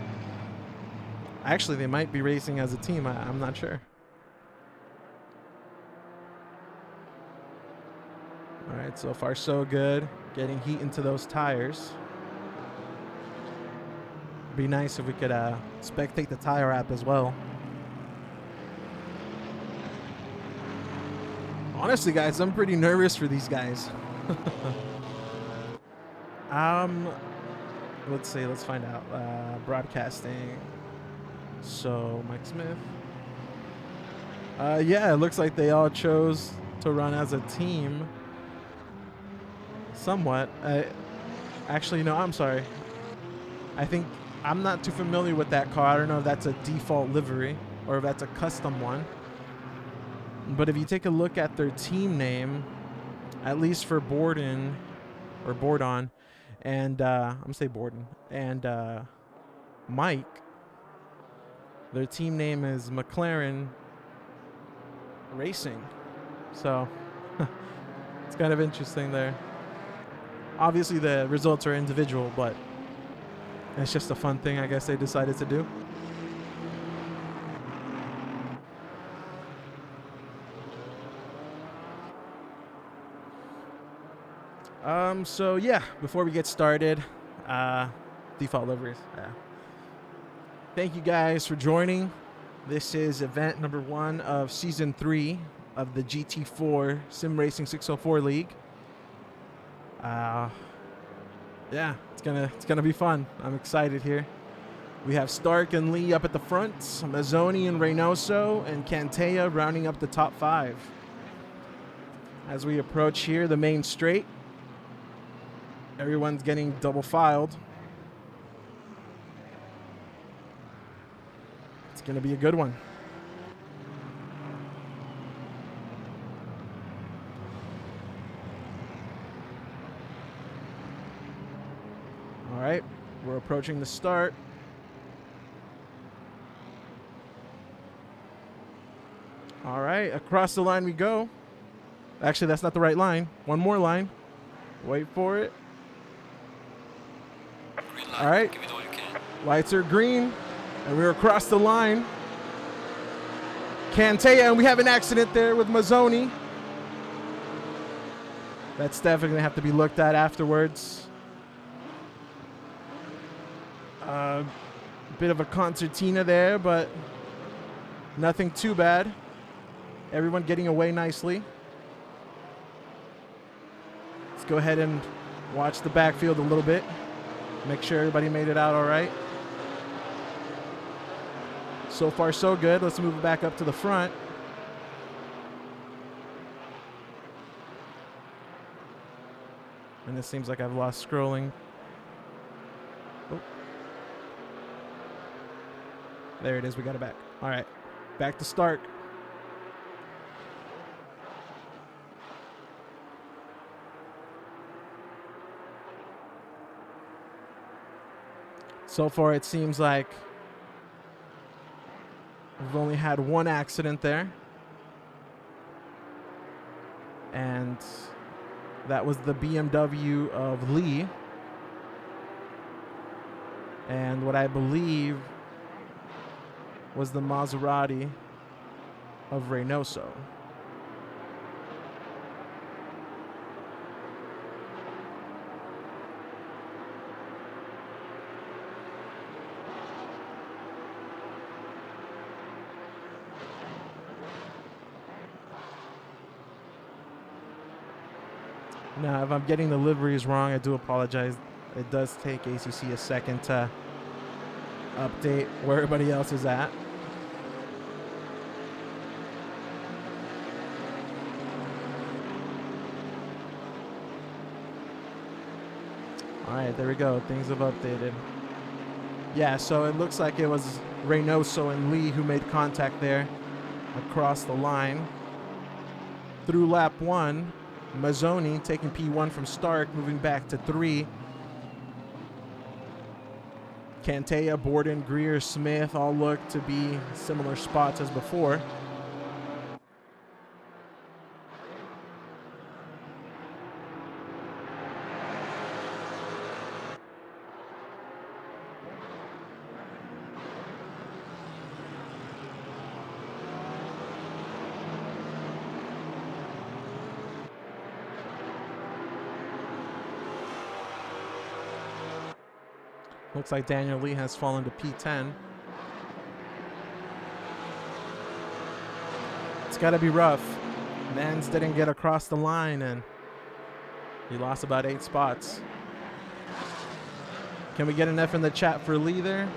Actually, they might be racing as a team. I'm not sure. All right, so far so good. Getting heat into those tires. Be nice if we could spectate the tire app as well. Honestly, guys, I'm pretty nervous for these guys. Let's see. Let's find out. Broadcasting. So Mike Smith. Yeah, it looks like they all chose to run as a team. Somewhat. Actually, no, I'm sorry. I think I'm not too familiar with that car. I don't know if that's a default livery or if that's a custom one. But if you take a look at their team name, at least for Borden, or Bordon, and I'm going to say Borden, and Mike, their team name is McLaren Racing. So it's kind of interesting there. Obviously, the results are individual, but it's just a fun thing I guess they decided to do. So yeah, before we get started, default liveries. Yeah. Thank you guys for joining. This is event number 1 of season 3 of the GT4 SimRacing604 League. Yeah, it's gonna be fun. I'm excited here. We have Stark and Lee up at the front, Mazzoni and Reynoso, and Cantea rounding up the top 5. As we approach here, the main straight, everyone's getting double filed. It's gonna be a good one. All right, we're approaching the start. All right, across the line we go. Actually, that's not the right line. One more line. Wait for it. Green light. All right. Give it all you can. Lights are green, and we're across the line. Cantea, and we have an accident there with Mazzoni. That's definitely going to have to be looked at afterwards. Bit of a concertina there, but nothing too bad. Everyone getting away nicely. Let's go ahead and watch the backfield a little bit. Make sure everybody made it out all right. So far, so good. Let's move back up to the front. And it seems like I've lost scrolling. Oh. There it is. We got it back. All right. Back to start. So far, it seems like we've only had one accident there. And that was the BMW of Lee. And what I believe was the Maserati of Reynoso. Now, if I'm getting the liveries wrong, I do apologize. It does take ACC a second to update where everybody else is at. All right, there we go. Things have updated. Yeah, so it looks like it was Reynoso and Lee who made contact there across the line. Through lap 1, Mazzoni taking P1 from Stark, moving back to 3. Cantea, Borden, Greer, Smith all look to be similar spots as before. Looks like Daniel Lee has fallen to P10. It's got to be rough. Mans didn't get across the line, and he lost about 8 spots. Can we get an F in the chat for Lee there?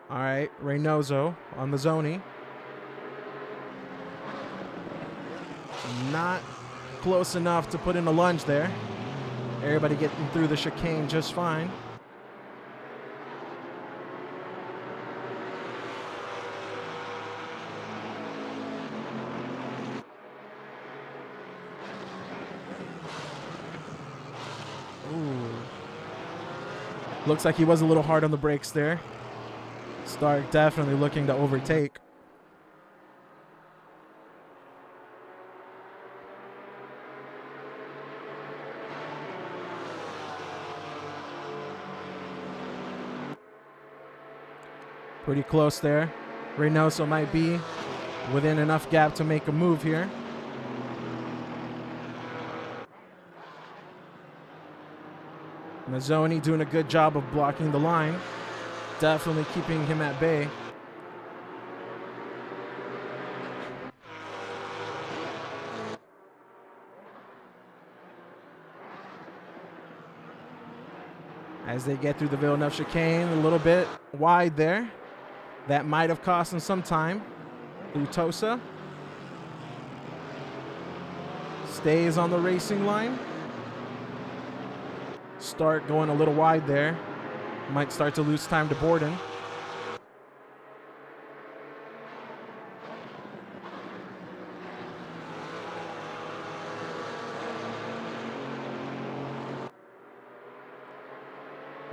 All right, Reynoso on Mazzoni. Not close enough to put in a lunge there. Everybody getting through the chicane just fine. Ooh. Looks like he was a little hard on the brakes there. Stark definitely looking to overtake. Pretty close there. Reynoso might be within enough gap to make a move here. Mazzoni doing a good job of blocking the line. Definitely keeping him at bay. As they get through the Villeneuve chicane, a little bit wide there. That might have cost him some time. Utosa stays on the racing line. Stark going a little wide there. Might start to lose time to Borden.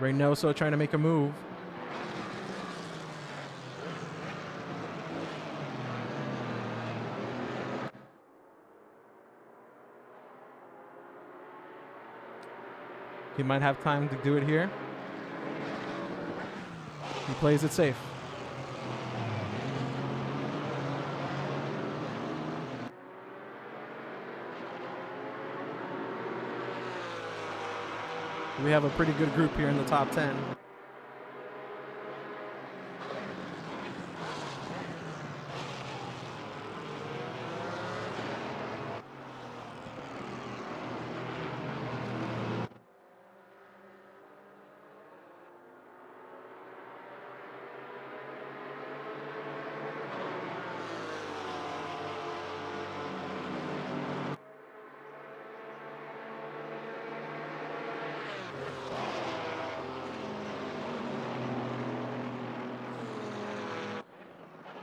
Reynoso trying to make a move. He might have time to do it here. He plays it safe. We have a pretty good group here in the top 10.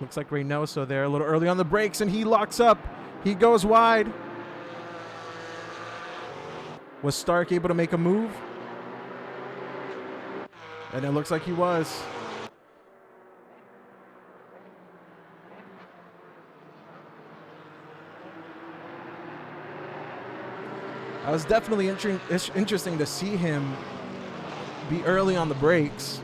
Looks like Reynoso there a little early on the brakes, and he locks up. He goes wide. Was Stark able to make a move? And it looks like he was. It was definitely interesting to see him be early on the brakes.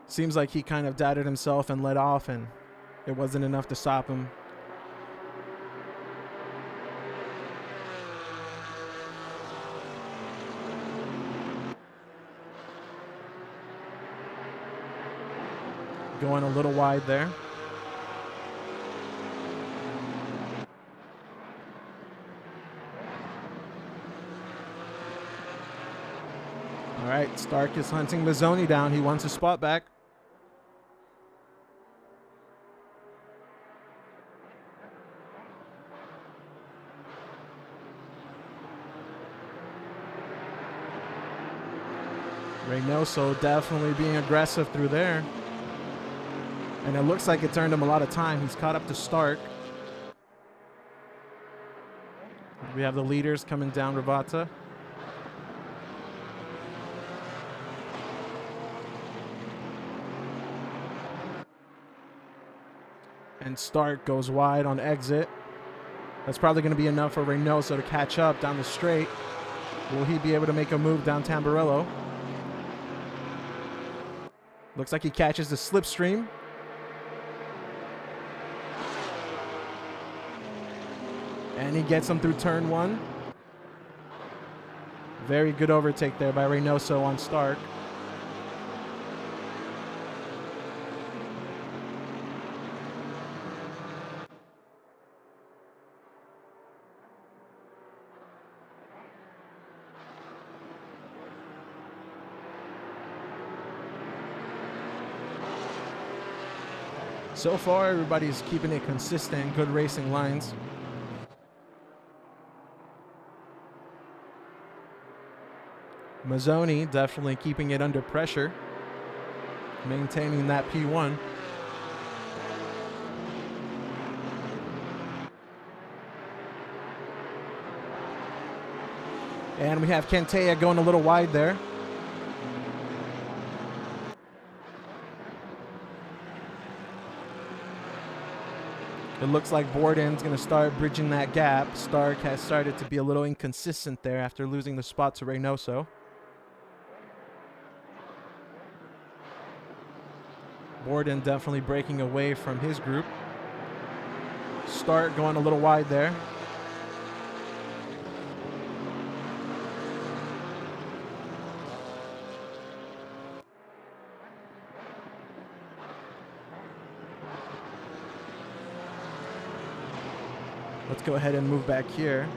Seems like he kind of doubted himself and let off, and it wasn't enough to stop him. Going a little wide there. All right, Stark is hunting Mazzoni down. He wants his spot back. Reynoso definitely being aggressive through there. And it looks like it turned him a lot of time. He's caught up to Stark. We have the leaders coming down Ravata. And Stark goes wide on exit. That's probably going to be enough for Reynoso to catch up down the straight. Will he be able to make a move down Tamburello? Looks like he catches the slipstream. And he gets him through turn one. Very good overtake there by Reynoso on Stark. So far, everybody's keeping it consistent, good racing lines. Mazzoni definitely keeping it under pressure, maintaining that P1. And we have Kentea going a little wide there. It looks like Borden's going to start bridging that gap. Stark has started to be a little inconsistent there after losing the spot to Reynoso. Borden definitely breaking away from his group. Stark going a little wide there. Let's go ahead and move back here.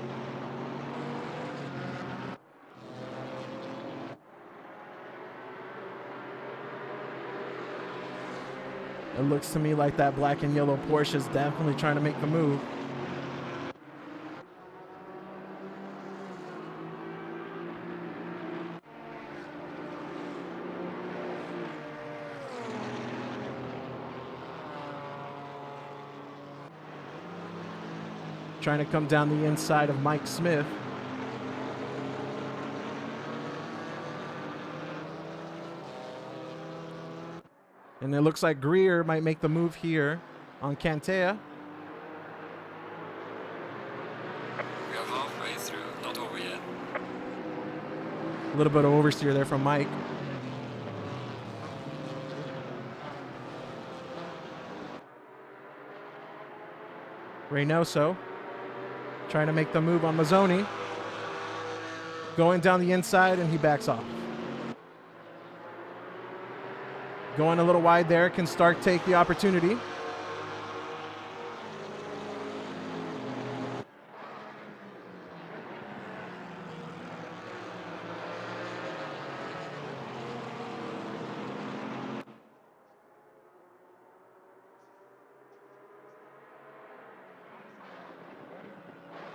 It looks to me like that black and yellow Porsche is definitely trying to make the move. Trying to come down the inside of Mike Smith. And it looks like Greer might make the move here on Cantea. We are halfway through, not over yet. A little bit of oversteer there from Mike. Reynoso trying to make the move on Mazzoni. Going down the inside, and he backs off. Going a little wide there. Can Stark take the opportunity?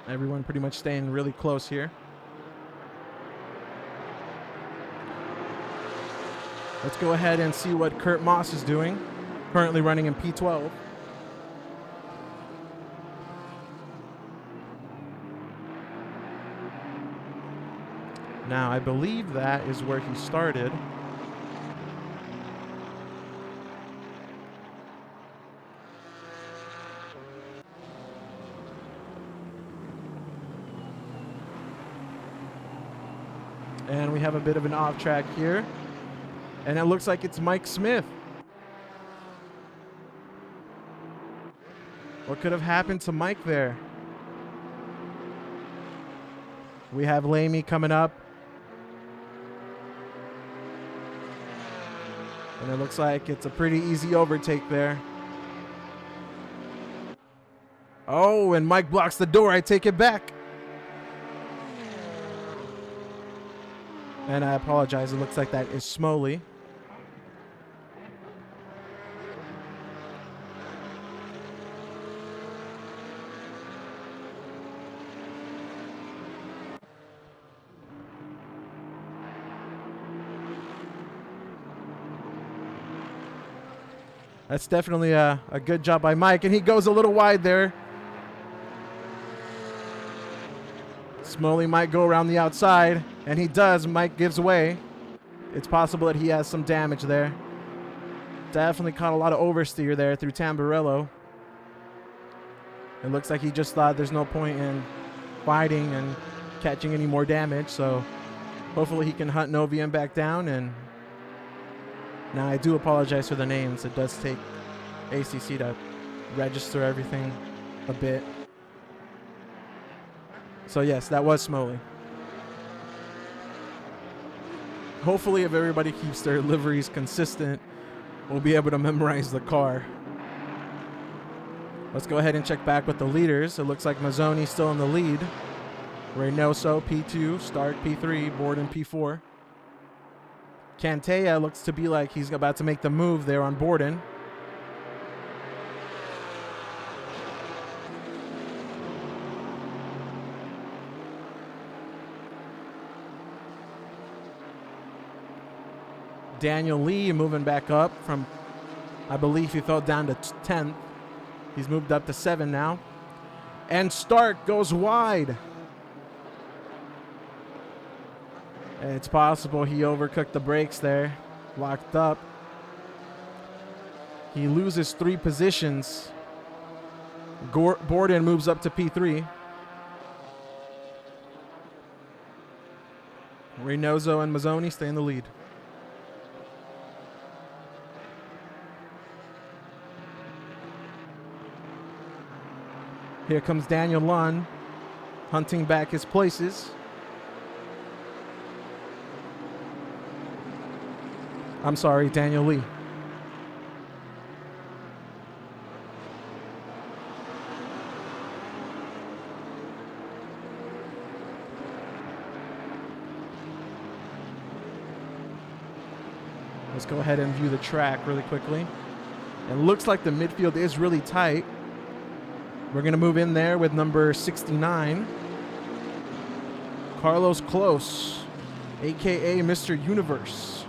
Everyone pretty much staying really close here. Let's go ahead and see what Kurt Moss is doing. currently running in P12. Now, I believe that is where he started. And we have a bit of an off track here. And it looks like it's Mike Smith. What could have happened to Mike there? We have Lamy coming up. And it looks like it's a pretty easy overtake there. Oh, and Mike blocks the door. I take it back. And I apologize. It looks like that is Smoley. That's definitely a good job by Mike. And he goes a little wide there. Smoley might go around the outside. And he does. Mike gives away. It's possible that he has some damage there. Definitely caught a lot of oversteer there through Tamburello. It looks like he just thought there's no point in fighting and catching any more damage. So hopefully he can hunt Novium back down. And now I do apologize for the names. It does take ACC to register everything a bit. So yes, that was Smoley. Hopefully if everybody keeps their liveries consistent, we'll be able to memorize the car. Let's go ahead and check back with the leaders. It looks like Mazzoni's still in the lead. Reynoso, P2, Stark, P3, Borden, P4. Cantea looks to be like he's about to make the move there on Borden. Daniel Lee moving back up from, I believe he fell down to 10th. He's moved up to 7 now. And Stark goes wide. It's possible he overcooked the brakes there. Locked up. He loses 3 positions. Borden moves up to P3. Reynoso and Mazzoni stay in the lead. Here comes Daniel Lunn, hunting back his places. I'm sorry, Daniel Lee. Let's go ahead and view the track really quickly. It looks like the midfield is really tight. We're going to move in there with number 69. Carlos Close, a.k.a. Mr. Universe.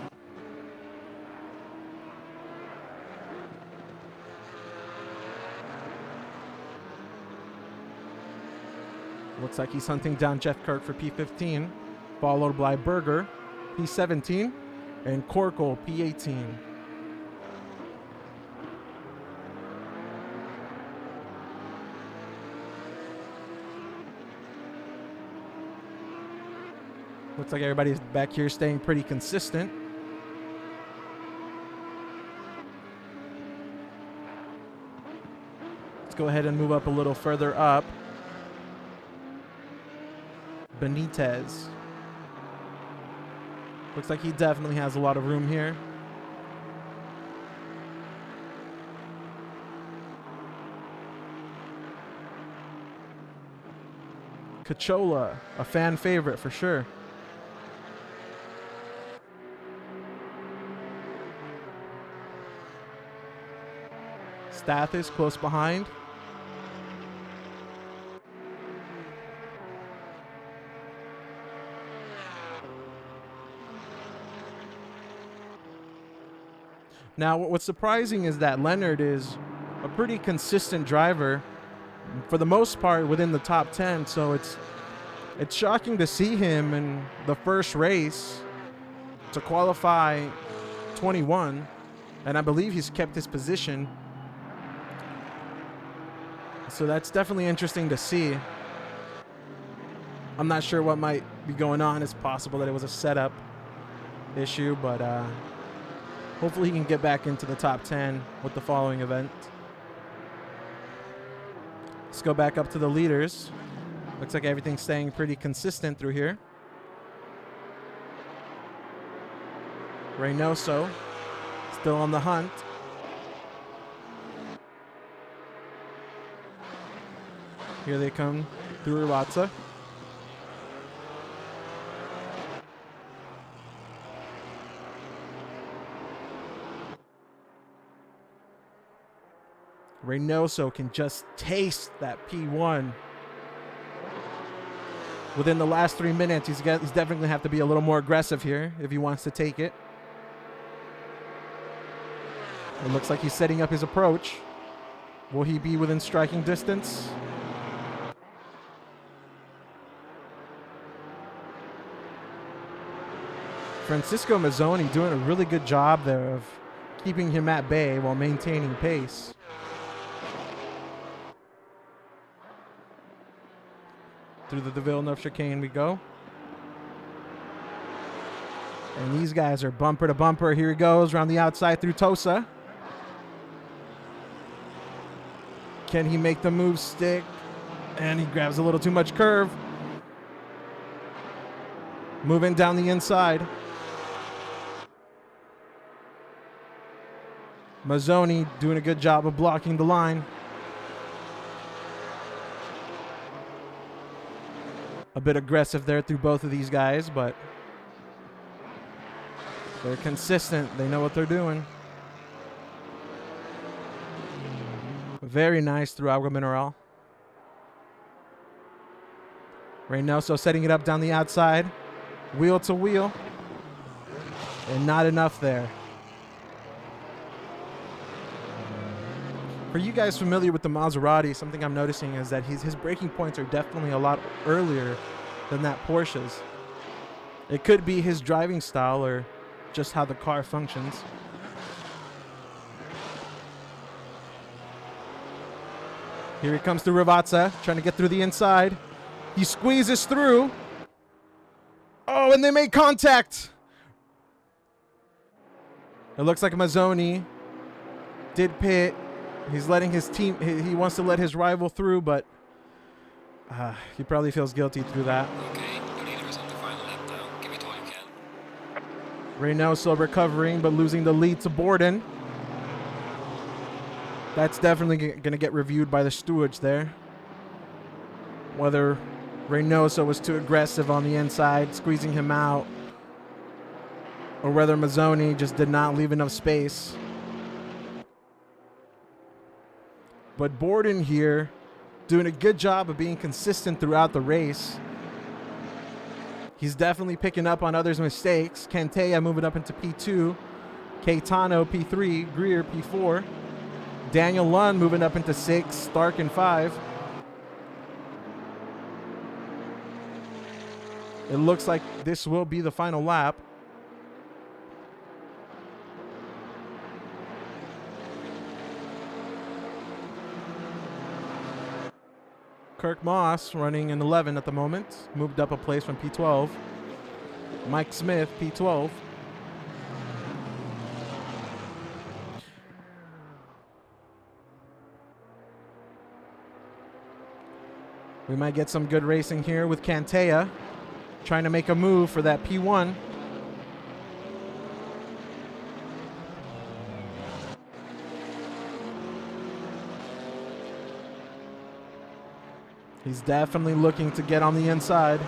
Looks like he's hunting down Jeff Kirk for P15, followed by Berger, P17, and Corkle, P18. Looks like everybody's back here staying pretty consistent. Let's go ahead and move up a little further up. Benitez. Looks like he definitely has a lot of room here. Cachola, a fan favorite for sure. Stathis close behind. Now, what's surprising is that Leonard is a pretty consistent driver, for the most part within the top 10. So it's shocking to see him in the first race to qualify 21, and I believe he's kept his position. So that's definitely interesting to see. I'm not sure what might be going on. It's possible that it was a setup issue, but hopefully he can get back into the top 10 with the following event. Let's go back up to the leaders. Looks like everything's staying pretty consistent through here. Reynoso still on the hunt. Here they come through Rivazza. Reynoso can just taste that P1. Within the last 3 minutes, he's definitely going to have to be a little more aggressive here if he wants to take it. It looks like he's setting up his approach. Will he be within striking distance? Francisco Mazzoni doing a really good job there of keeping him at bay while maintaining pace. Through the Villeneuve chicane we go. And these guys are bumper to bumper. Here he goes around the outside through Tosa. Can he make the move stick? And he grabs a little too much curve. Moving down the inside. Mazzoni doing a good job of blocking the line. A bit aggressive there through both of these guys, but they're consistent. They know what they're doing. Very nice through Agua Mineral. Reynoso setting it up down the outside. Wheel to wheel. And not enough there. For you guys familiar with the Maserati, something I'm noticing is that his braking points are definitely a lot earlier than that Porsche's. It could be his driving style or just how the car functions. Here he comes through Rivazza, trying to get through the inside. He squeezes through. Oh, and they make contact. It looks like Mazzoni did pit. He's letting his team, he wants to let his rival through, but he probably feels guilty through that. Okay, the leader is on the final lap now. Give it all you can. Reynoso recovering, but losing the lead to Borden. That's definitely going to get reviewed by the stewards there. Whether Reynoso was too aggressive on the inside, squeezing him out, or whether Mazzoni just did not leave enough space. But Borden here doing a good job of being consistent throughout the race. He's definitely picking up on others' mistakes. Cantea moving up into P2. Caetano P3. Greer P4. Daniel Lund moving up into 6. Stark in 5. It looks like this will be the final lap. Kirk Moss running in 11 at the moment. Moved up a place from P12. Mike Smith, P12. We might get some good racing here with Cantea trying to make a move for that P1. He's definitely looking to get on the inside.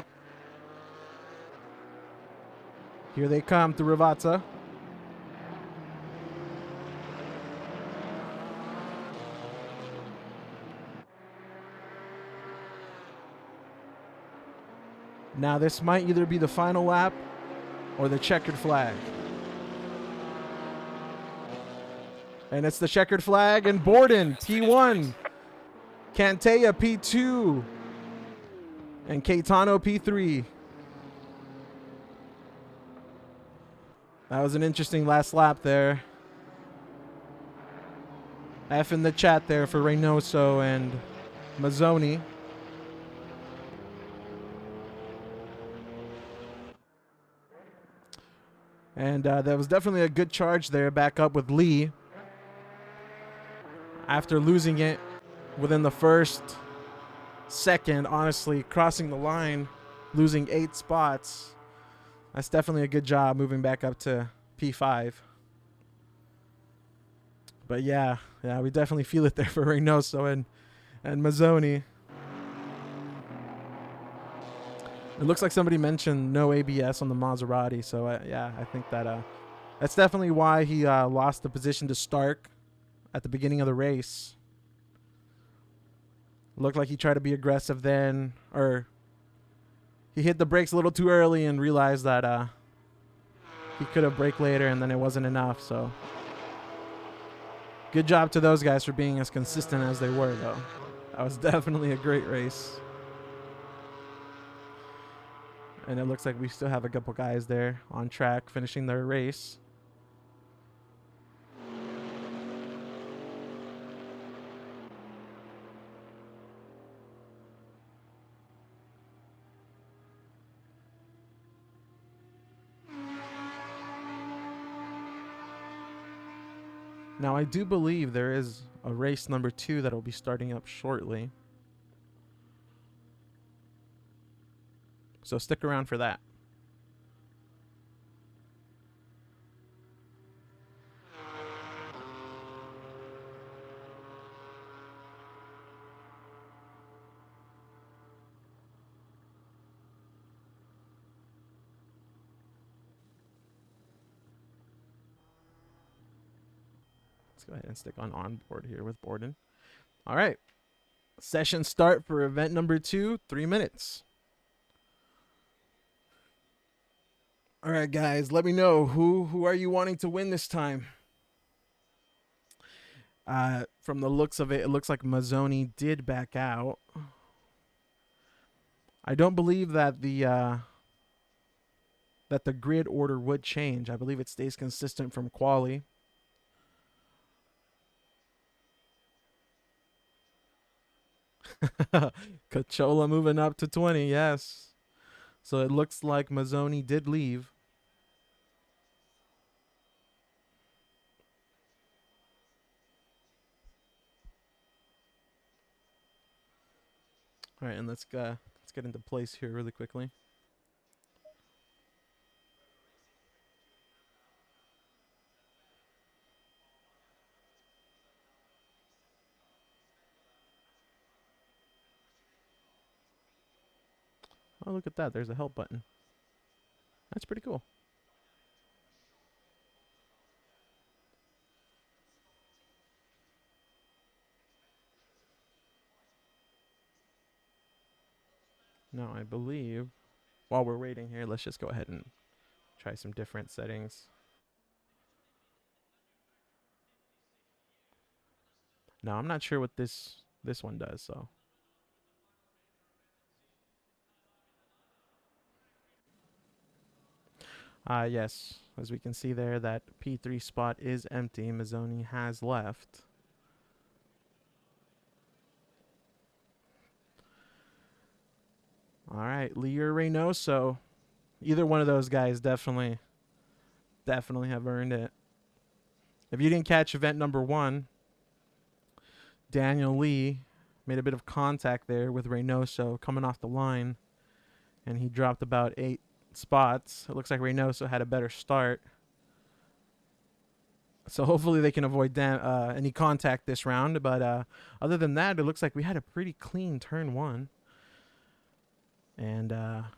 Here they come through Rivazza. Now this might either be the final lap or the checkered flag. And it's the checkered flag, and Borden, P1. Cantea, P2. And Caetano, P3. That was an interesting last lap there. F in the chat there for Reynoso and Mazzoni. And that was definitely a good charge there, back up with Lee. After losing it within the first second, honestly, crossing the line, losing 8 spots. That's definitely a good job moving back up to P5. But yeah, we definitely feel it there for Reynoso and Mazzoni. It looks like somebody mentioned no ABS on the Maserati, so yeah, I think that that's definitely why he lost the position to Stark at the beginning of the race. Looked like he tried to be aggressive then, or he hit the brakes a little too early and realized that he could have braked later, and then it wasn't enough. So good job to those guys for being as consistent as they were, though. That was definitely a great race. And it looks like we still have a couple guys there on track finishing their race. Now, I do believe there is a race number 2 that will be starting up shortly. So stick around for that. Let's go ahead and stick on board here with Borden. All right. Session start for event number 2, 3 minutes. All right, guys, let me know who are you wanting to win this time? From the looks of it, it looks like Mazzoni did back out. I don't believe that the grid order would change. I believe it stays consistent from quali. Cachola moving up to 20, yes. So it looks like Mazzoni did leave. All right, and let's get into place here really quickly. Oh, look at that. There's a help button. That's pretty cool. Now, I believe while we're waiting here, let's just go ahead and try some different settings. Now, I'm not sure what this one does, so. Yes, as we can see there, that P3 spot is empty. Mazzoni has left. All right, Lee or Reynoso. Either one of those guys definitely have earned it. If you didn't catch event number 1, Daniel Lee made a bit of contact there with Reynoso coming off the line, and he dropped about 8 spots. It looks like Reynoso had a better start. So hopefully they can avoid any contact this round. But other than that, it looks like we had a pretty clean turn 1. And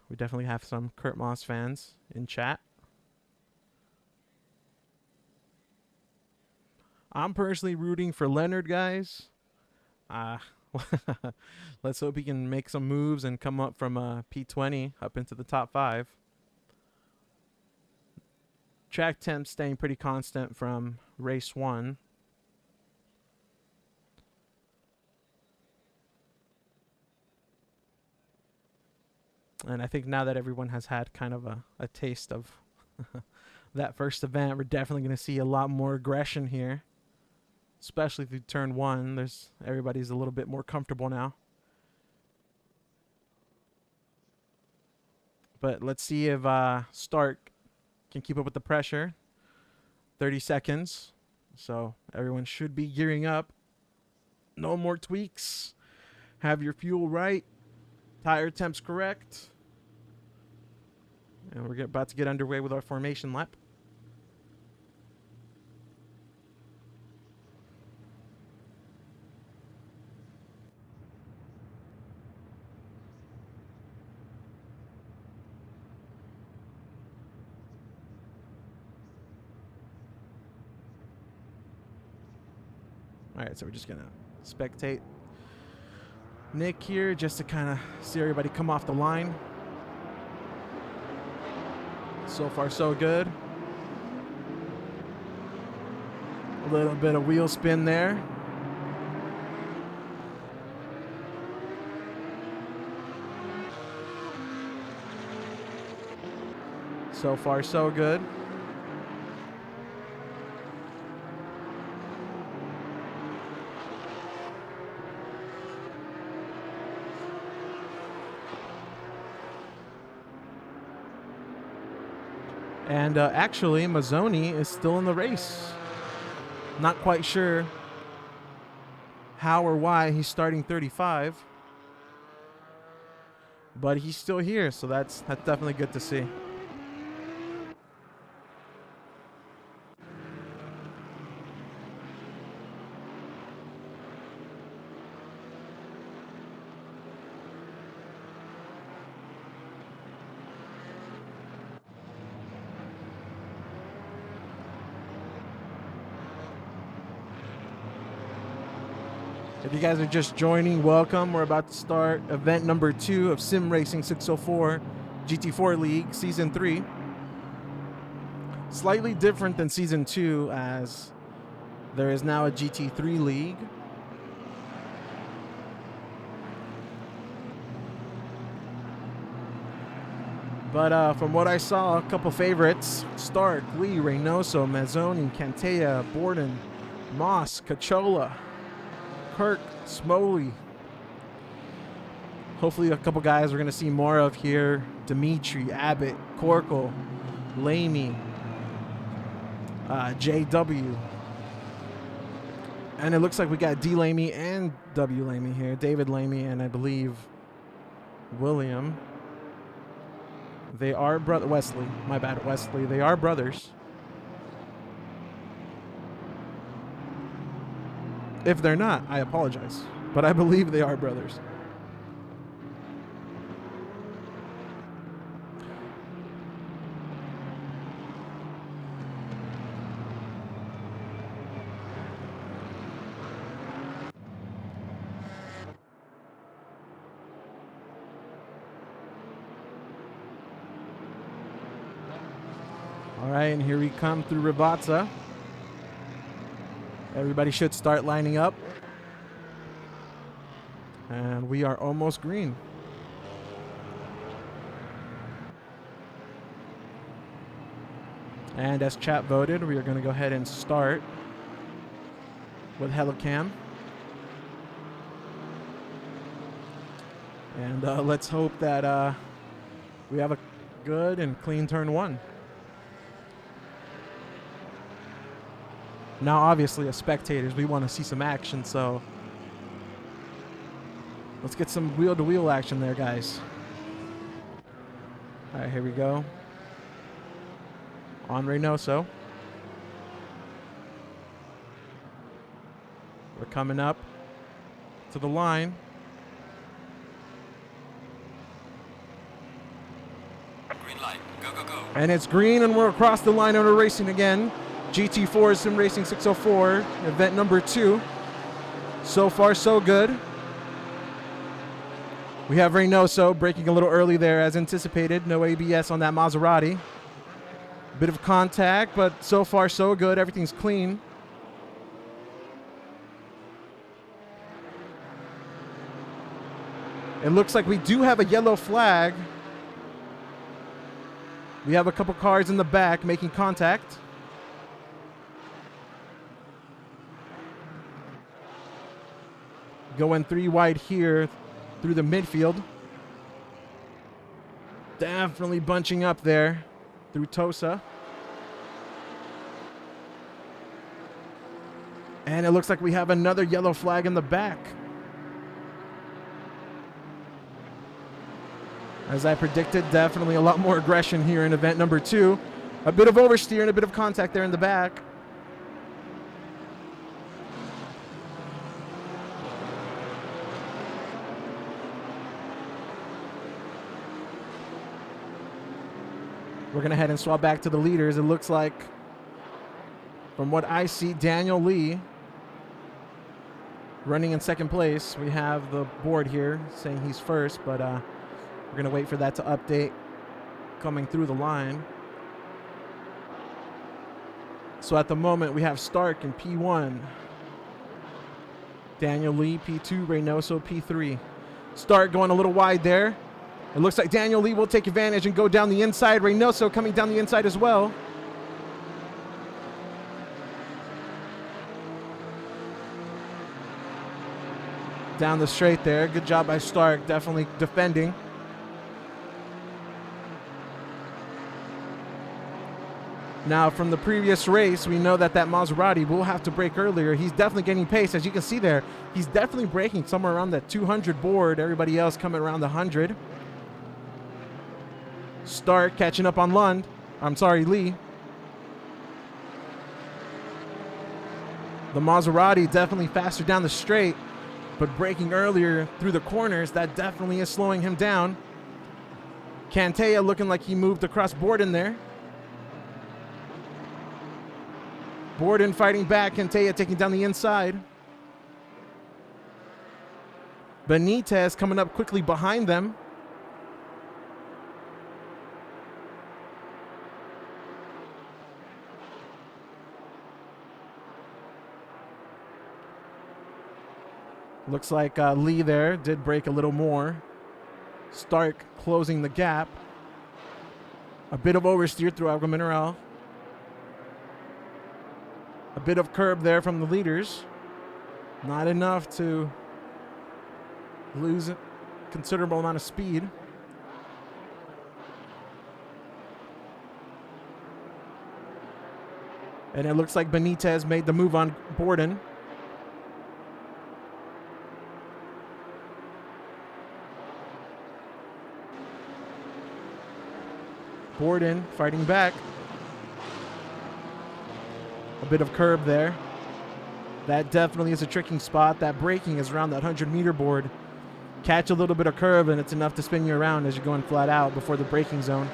we definitely have some Kurt Moss fans in chat. I'm personally rooting for Leonard, guys. Let's hope he can make some moves and come up from P20 up into the top 5. Track temp staying pretty constant from race 1. And I think now that everyone has had kind of a taste of that first event, we're definitely going to see a lot more aggression here, especially through turn 1. Everybody's a little bit more comfortable now. But let's see if Stark can keep up with the pressure. 30 seconds. So everyone should be gearing up. No more tweaks. Have your fuel right. Tire temps correct. And we're about to get underway with our formation lap. All right, so we're just going to spectate Nick here just to kind of see everybody come off the line. So far, so good. A little bit of wheel spin there. So far, so good. And actually, Mazzoni is still in the race. Not quite sure how or why he's starting 35. But he's still here, so that's definitely good to see. If you guys are just joining, welcome. We're about to start event number 2 of SimRacing604 GT4 League Season 3. Slightly different than Season 2, as there is now a GT3 League. But from what I saw, a couple favorites: Stark, Lee, Reynoso, Mazzoni, Cantea, Borden, Moss, Cachola, Kirk, Smoley. Hopefully a couple guys we're going to see more of here. Dimitri, Abbott, Corkle, Lamy, JW. And it looks like we got D. Lamy and W. Lamy here. David Lamy and I believe William. They are Wesley. My bad, Wesley. They are brothers. If they're not, I apologize. But I believe they are brothers. All right, and here we come through Rivazza. Everybody should start lining up. And we are almost green. And as chat voted, we are going to go ahead and start with Helicam. And let's hope that we have a good and clean turn 1. Now, obviously, as spectators, we want to see some action, so let's get some wheel-to-wheel action there, guys. All right, here we go. On Reynoso. We're coming up to the line. Green light. Go, go, go. And it's green, and we're across the line and we're racing again. GT4 SimRacing604, event number 2. So far, so good. We have Reynoso braking a little early there as anticipated. No ABS on that Maserati. Bit of contact, but so far, so good. Everything's clean. It looks like we do have a yellow flag We have a couple cars in the back making contact. Going 3 wide here through the midfield. Definitely bunching up there through Tosa. And it looks like we have another yellow flag in the back. As I predicted, definitely a lot more aggression here in event number 2. A bit of oversteer and a bit of contact there in the back. We're going to head and swap back to the leaders. It looks like, from what I see, Daniel Lee running in second place. We have the board here saying he's first, but we're going to wait for that to update coming through the line. So at the moment, we have Stark in P1. Daniel Lee, P2. Reynoso, P3. Stark going a little wide there. It looks like Daniel Lee will take advantage and go down the inside. Reynoso coming down the inside as well. Down the straight there. Good job by Stark, definitely defending. Now, from the previous race, we know that Maserati will have to brake earlier. He's definitely gaining pace. As you can see there, he's definitely braking somewhere around that 200 board. Everybody else coming around the 100. Stark catching up on Lee. The Maserati definitely faster down the straight, but braking earlier through the corners, that definitely is slowing him down. Cantea looking like he moved across Borden there. Borden fighting back, Cantea taking down the inside. Benitez coming up quickly behind them. Looks like Lee there did brake a little more. Stark closing the gap. A bit of oversteer through Agua Mineral. A bit of curb there from the leaders. Not enough to lose a considerable amount of speed. And it looks like Benitez made the move on Borden. Borden fighting back. A bit of curb there. That definitely is a tricky spot. That braking is around that 100-meter board. Catch a little bit of curve and it's enough to spin you around as you're going flat out before the braking zone.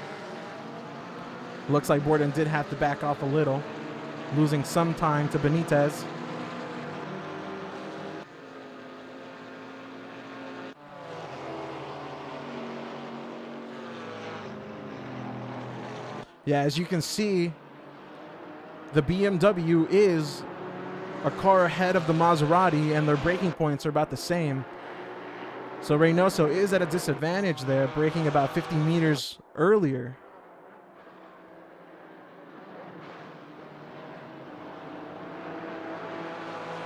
Looks like Borden did have to back off a little, losing some time to Benitez. Yeah, as you can see, the BMW is a car ahead of the Maserati, and their braking points are about the same. So Reynoso is at a disadvantage there, braking about 50 meters earlier.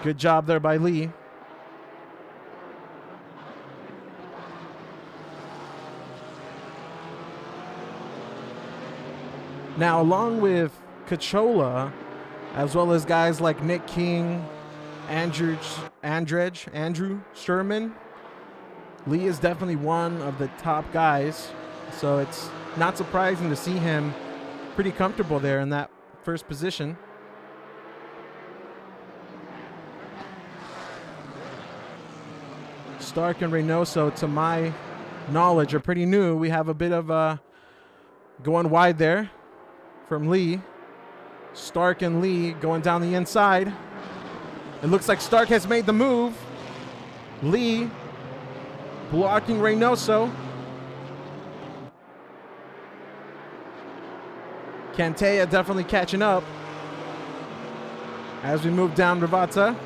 Good job there by Lee. Now, along with Cachola, as well as guys like Nick King, Andrew Sherman, Lee is definitely one of the top guys. So it's not surprising to see him pretty comfortable there in that first position. Stark and Reynoso, to my knowledge, are pretty new. We have a bit of going wide there from Lee. Stark and Lee going down the inside. It looks like Stark has made the move. Lee blocking Reynoso. Cantea definitely catching up as we move down Rivata.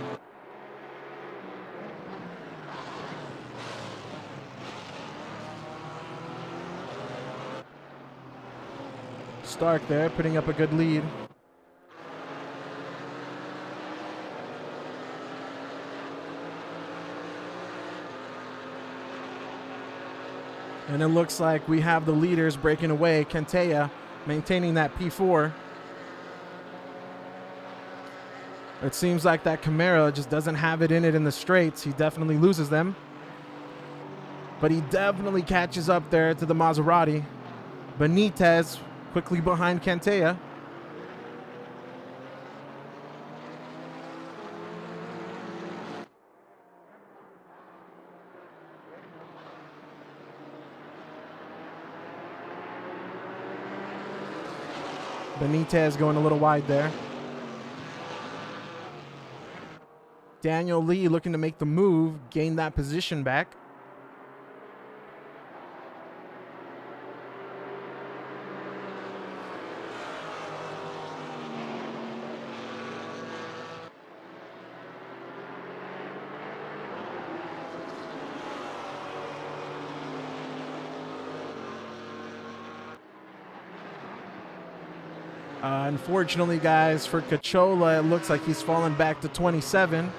Stark there, putting up a good lead. And it looks like we have the leaders breaking away. Kenteya maintaining that P4. It seems like that Camaro just doesn't have it in it in the straights. He definitely loses them. But he definitely catches up there to the Maserati. Benitez quickly behind Kenteya. Benitez going a little wide there. Daniel Lee looking to make the move, gain that position back. Unfortunately, guys, for Cachola, it looks like he's fallen back to 27.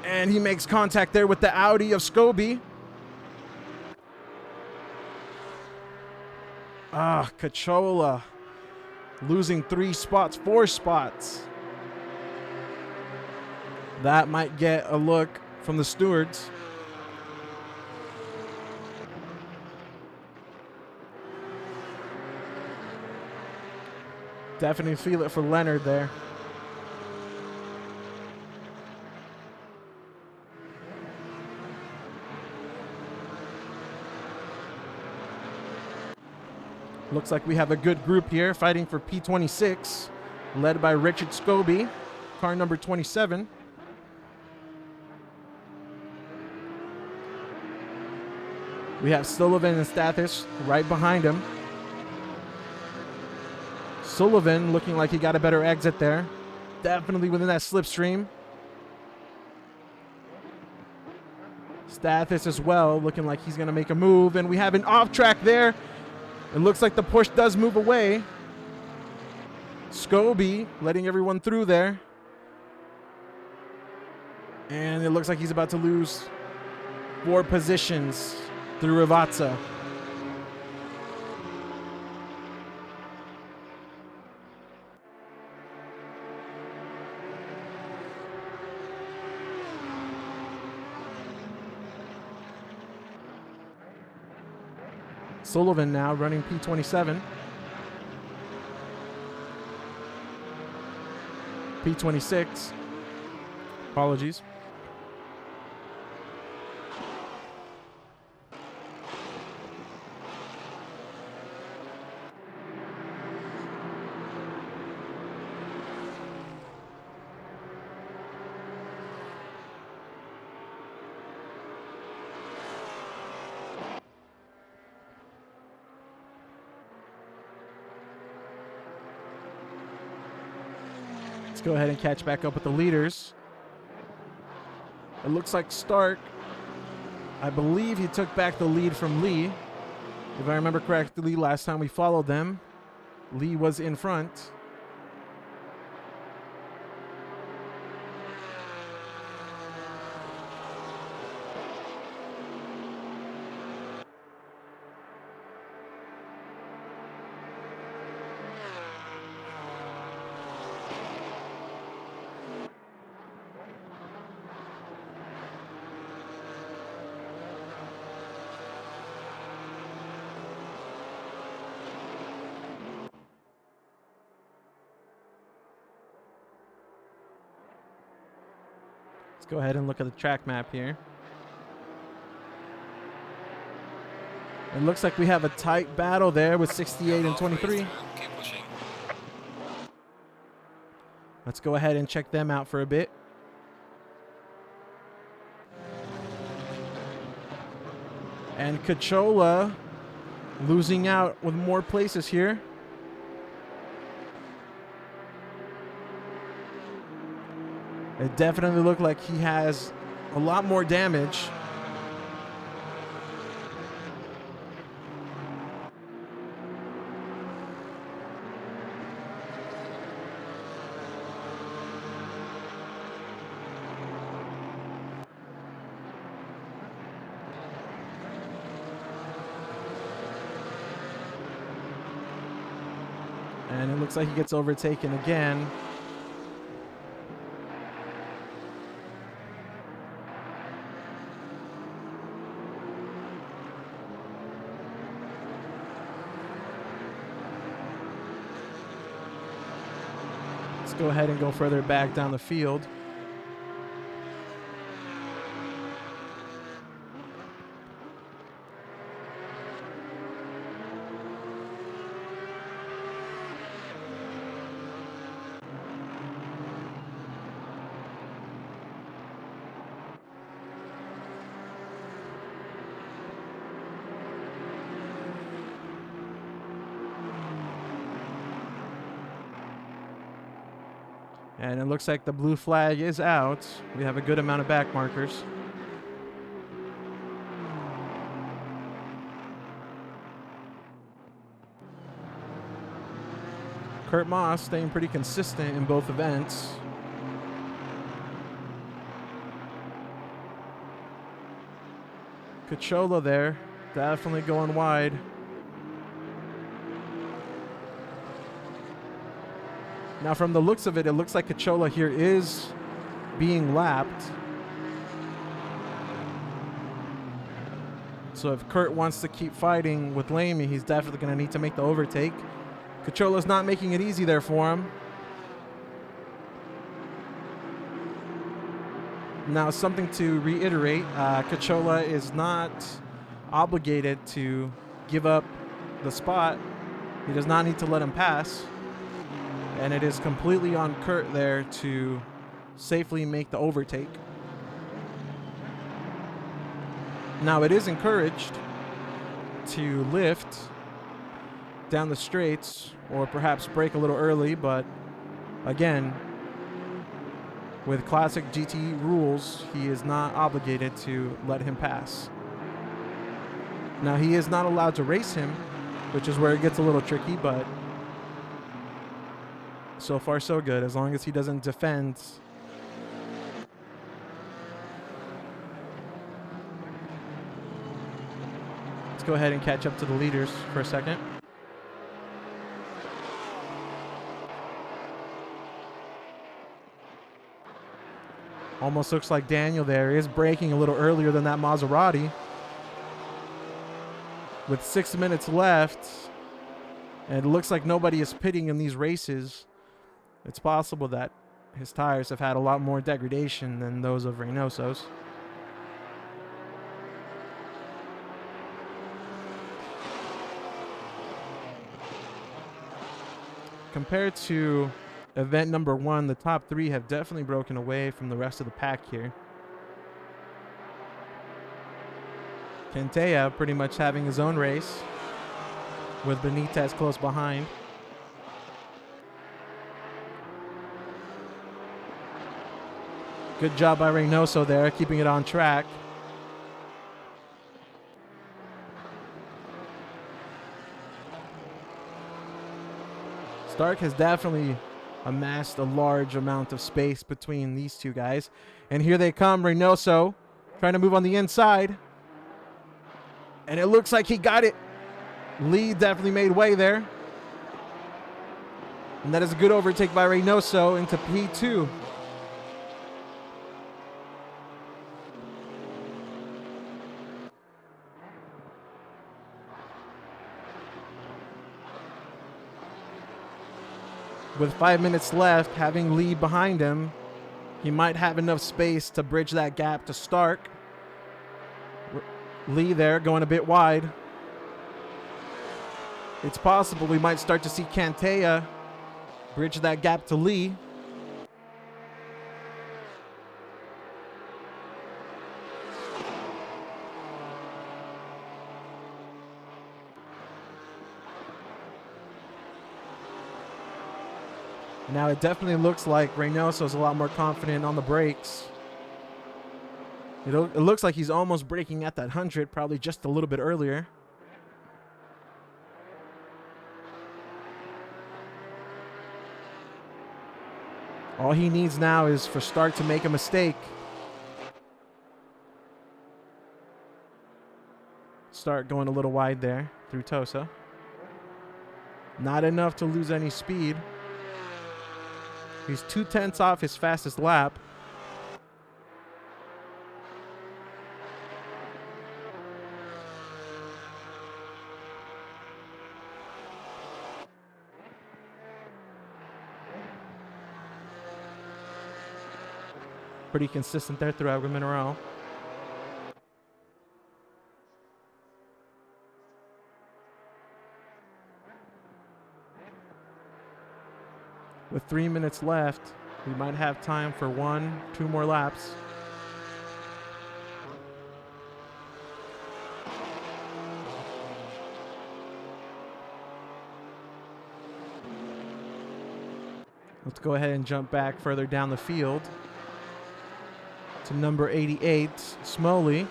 And he makes contact there with the Audi of Scobie. Cachola losing 3 spots, 4 spots. That might get a look from the stewards. Definitely feel it for Leonard there. Looks like we have a good group here fighting for P26, led by Richard Scobie, car number 27. We have Sullivan and Stathis right behind him. Sullivan looking like he got a better exit there. Definitely within that slipstream. Stathis as well, looking like he's going to make a move. And we have an off track there. It looks like the Porsche does move away. Scobie letting everyone through there. And it looks like he's about to lose 4 positions through Rivazza. Sullivan now running P27. P26. Apologies. Let's go ahead and catch back up with the leaders. It looks like Stark, I believe he took back the lead from Lee. If I remember correctly, last time we followed them, Lee was in front. Let's go ahead and look at the track map here. It looks like we have a tight battle there with 68 and 23. Keep pushing. Let's go ahead and check them out for a bit. And Cachola losing out with more places here. It definitely looked like he has a lot more damage. And it looks like he gets overtaken again. Let's go ahead and go further back down the field. And it looks like the blue flag is out. We have a good amount of back markers. Kurt Moss staying pretty consistent in both events. Cachola there, definitely going wide. Now, from the looks of it, it looks like Cachola here is being lapped. So if Kurt wants to keep fighting with Lamy, he's definitely going to need to make the overtake. Cachola's not making it easy there for him. Now, something to reiterate, Cachola is not obligated to give up the spot. He does not need to let him pass. And it is completely on Kurt there to safely make the overtake. Now, it is encouraged to lift down the straights or perhaps brake a little early, but again, with classic GT rules, he is not obligated to let him pass. Now, he is not allowed to race him, which is where it gets a little tricky, but so far so good, as long as he doesn't defend. Let's go ahead and catch up to the leaders for a second. Almost looks like Daniel there is braking a little earlier than that Maserati. With 6 minutes left, and it looks like nobody is pitting in these races, it's possible that his tires have had a lot more degradation than those of Reynoso's. Compared to event number 1, the top 3 have definitely broken away from the rest of the pack here. Kentea pretty much having his own race with Benitez close behind. Good job by Reynoso there, keeping it on track. Stark has definitely amassed a large amount of space between these two guys. And here they come, Reynoso trying to move on the inside. And it looks like he got it. Lee definitely made way there. And that is a good overtake by Reynoso into P2. With 5 minutes left, having Lee behind him, he might have enough space to bridge that gap to Stark. Lee there going a bit wide. It's possible we might start to see Cantea bridge that gap to Lee. Now it definitely looks like Reynoso's a lot more confident on the brakes. It looks like he's almost braking at that 100, probably just a little bit earlier. All he needs now is for Stark to make a mistake. Stark going a little wide there through Tosa. Not enough to lose any speed. He's 2/10 off his fastest lap. Pretty consistent there throughout the Mineral. With 3 minutes left, we might have time for 1-2 more laps. Let's go ahead and jump back further down the field to number 88, Smoley.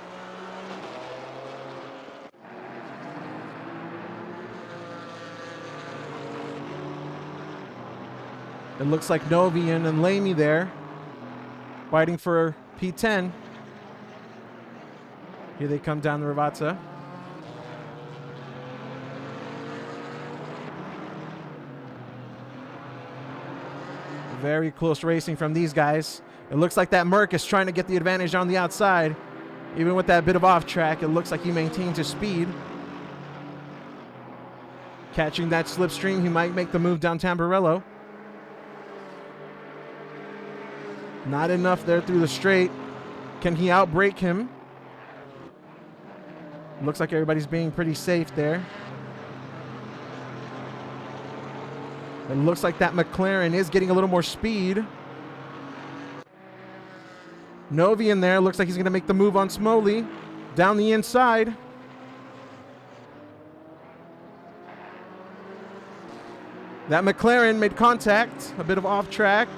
It looks like Novian and Lamy there, fighting for P10. Here they come down the Ravazza. Very close racing from these guys. It looks like that Merc is trying to get the advantage on the outside. Even with that bit of off track, it looks like he maintains his speed. Catching that slipstream, he might make the move down Tamburello. Not enough there through the straight. Can he outbrake him? Looks like everybody's being pretty safe there. It looks like that McLaren is getting a little more speed. Novian there. Looks like he's going to make the move on Smoley. Down the inside. That McLaren made contact. A bit of off track.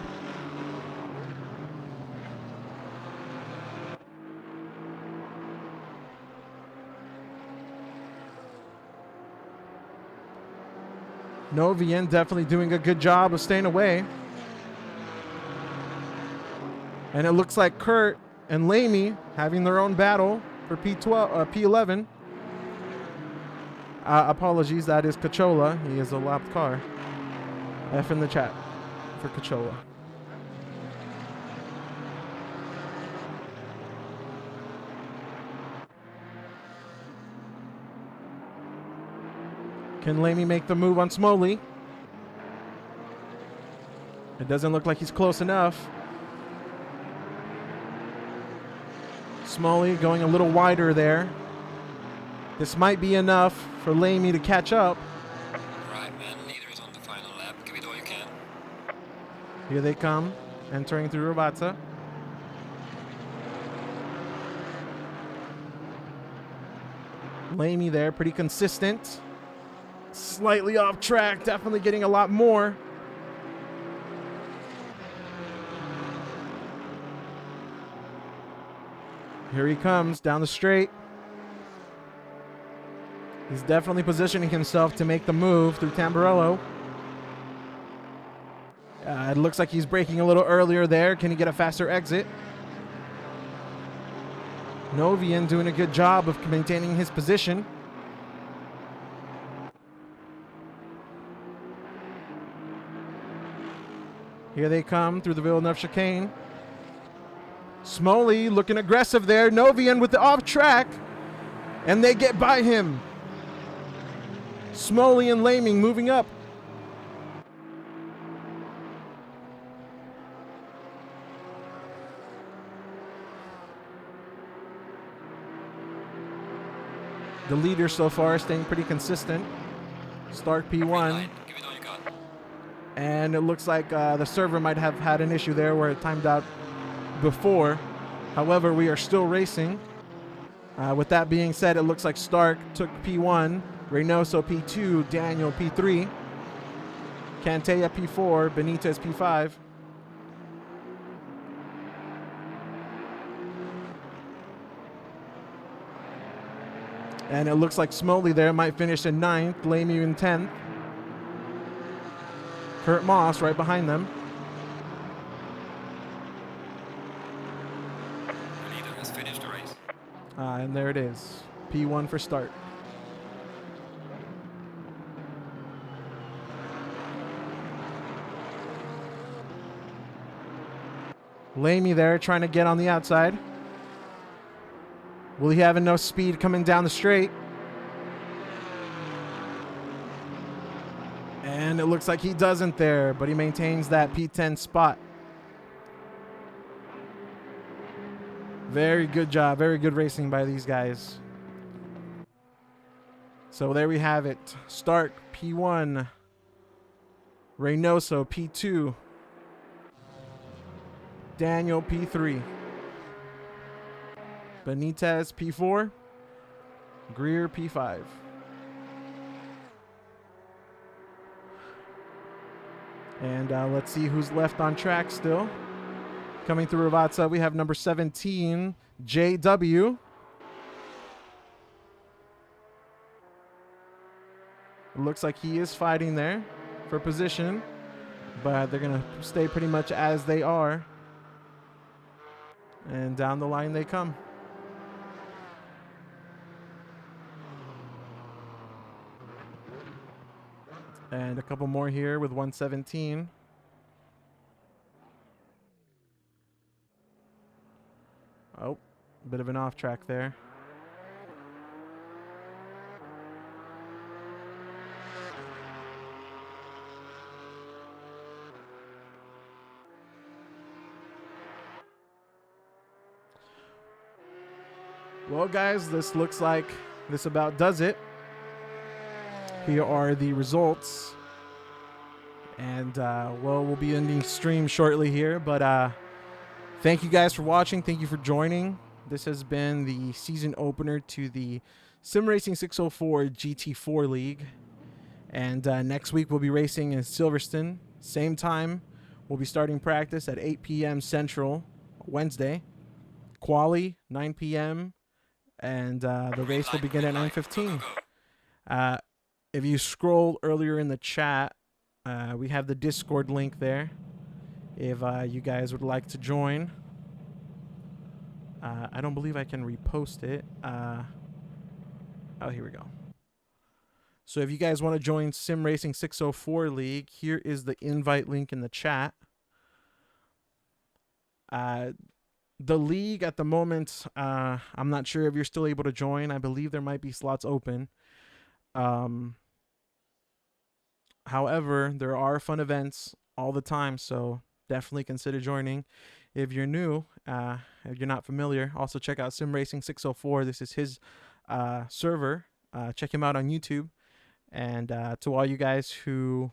Novian definitely doing a good job of staying away. And it looks like Kurt and Lamy having their own battle for P11. Apologies, that is Cachola. He is a lapped car. F in the chat for Cachola. Can Lamy make the move on Smoley? It doesn't look like he's close enough. Smoley going a little wider there. This might be enough for Lamy to catch up. Right, man. Leader is on the final lap. Give it all you can. Here they come, entering through Ravazza. Lamy there, pretty consistent. Slightly off track, definitely getting a lot more. Here he comes down the straight. He's definitely positioning himself to make the move through Tamburello. It looks like he's braking a little earlier there. Can he get a faster exit? Novian doing a good job of maintaining his position. Here they come through the Villeneuve chicane. Smoley looking aggressive there. Novian with the off track. And they get by him. Smoley and Lamy moving up. The leader so far staying pretty consistent. Start P1. Give it all you got. And it looks like the server might have had an issue there where it timed out before. However, we are still racing. With that being said, it looks like Stark took P1, Reynoso P2, Daniel P3, Cantea P4, Benitez P5. And it looks like Smoley there might finish in 9th, Lamy in 10th. Kurt Moss right behind them. The leader has finished the race. And there it is. P1 for start. Lamy there trying to get on the outside. Will he have enough speed coming down the straight? And it looks like he doesn't there, but he maintains that P10 spot. Very good job. Very good racing by these guys. So there we have it. Stark P1. Reynoso P2. Daniel P3. Benitez P4. Greer P5. And let's see who's left on track still. Coming through Ravazza, we have number 17, JW. It looks like he is fighting there for position, but they're going to stay pretty much as they are. And down the line they come. And a couple more here with 117. Oh, a bit of an off track there. Well, guys, this looks like this about does it. Here are the results. And, well, we'll be ending stream shortly here, but thank you guys for watching. Thank you for joining. This has been the season opener to the SimRacing604 GT4 League. And next week we'll be racing in Silverstone. Same time, we'll be starting practice at 8 p.m. Central Wednesday. Quali, 9 p.m. And the race will begin at 9:15. If you scroll earlier in the chat, we have the Discord link there. If you guys would like to join. I don't believe I can repost it. Oh, here we go. So if you guys want to join SimRacing604 League, here is the invite link in the chat. The league at the moment, I'm not sure if you're still able to join. I believe there might be slots open. However, there are fun events all the time, so definitely consider joining. If you're new, if you're not familiar, also check out SimRacing604. This is his server. Check him out on YouTube. And to all you guys who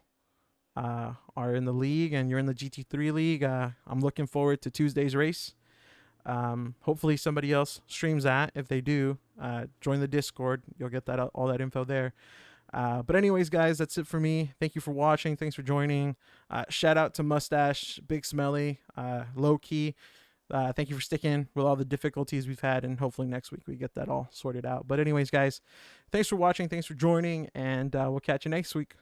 are in the league and you're in the GT3 league, I'm looking forward to Tuesday's race. Hopefully somebody else streams that. If they do, join the Discord. You'll get that all that info there. But anyways, guys, that's it for me. Thank you for watching. Thanks for joining. Shout out to Mustache, Big Smelly, Low Key. Thank you for sticking with all the difficulties we've had, and hopefully next week we get that all sorted out. But anyways, guys, thanks for watching. Thanks for joining, and we'll catch you next week.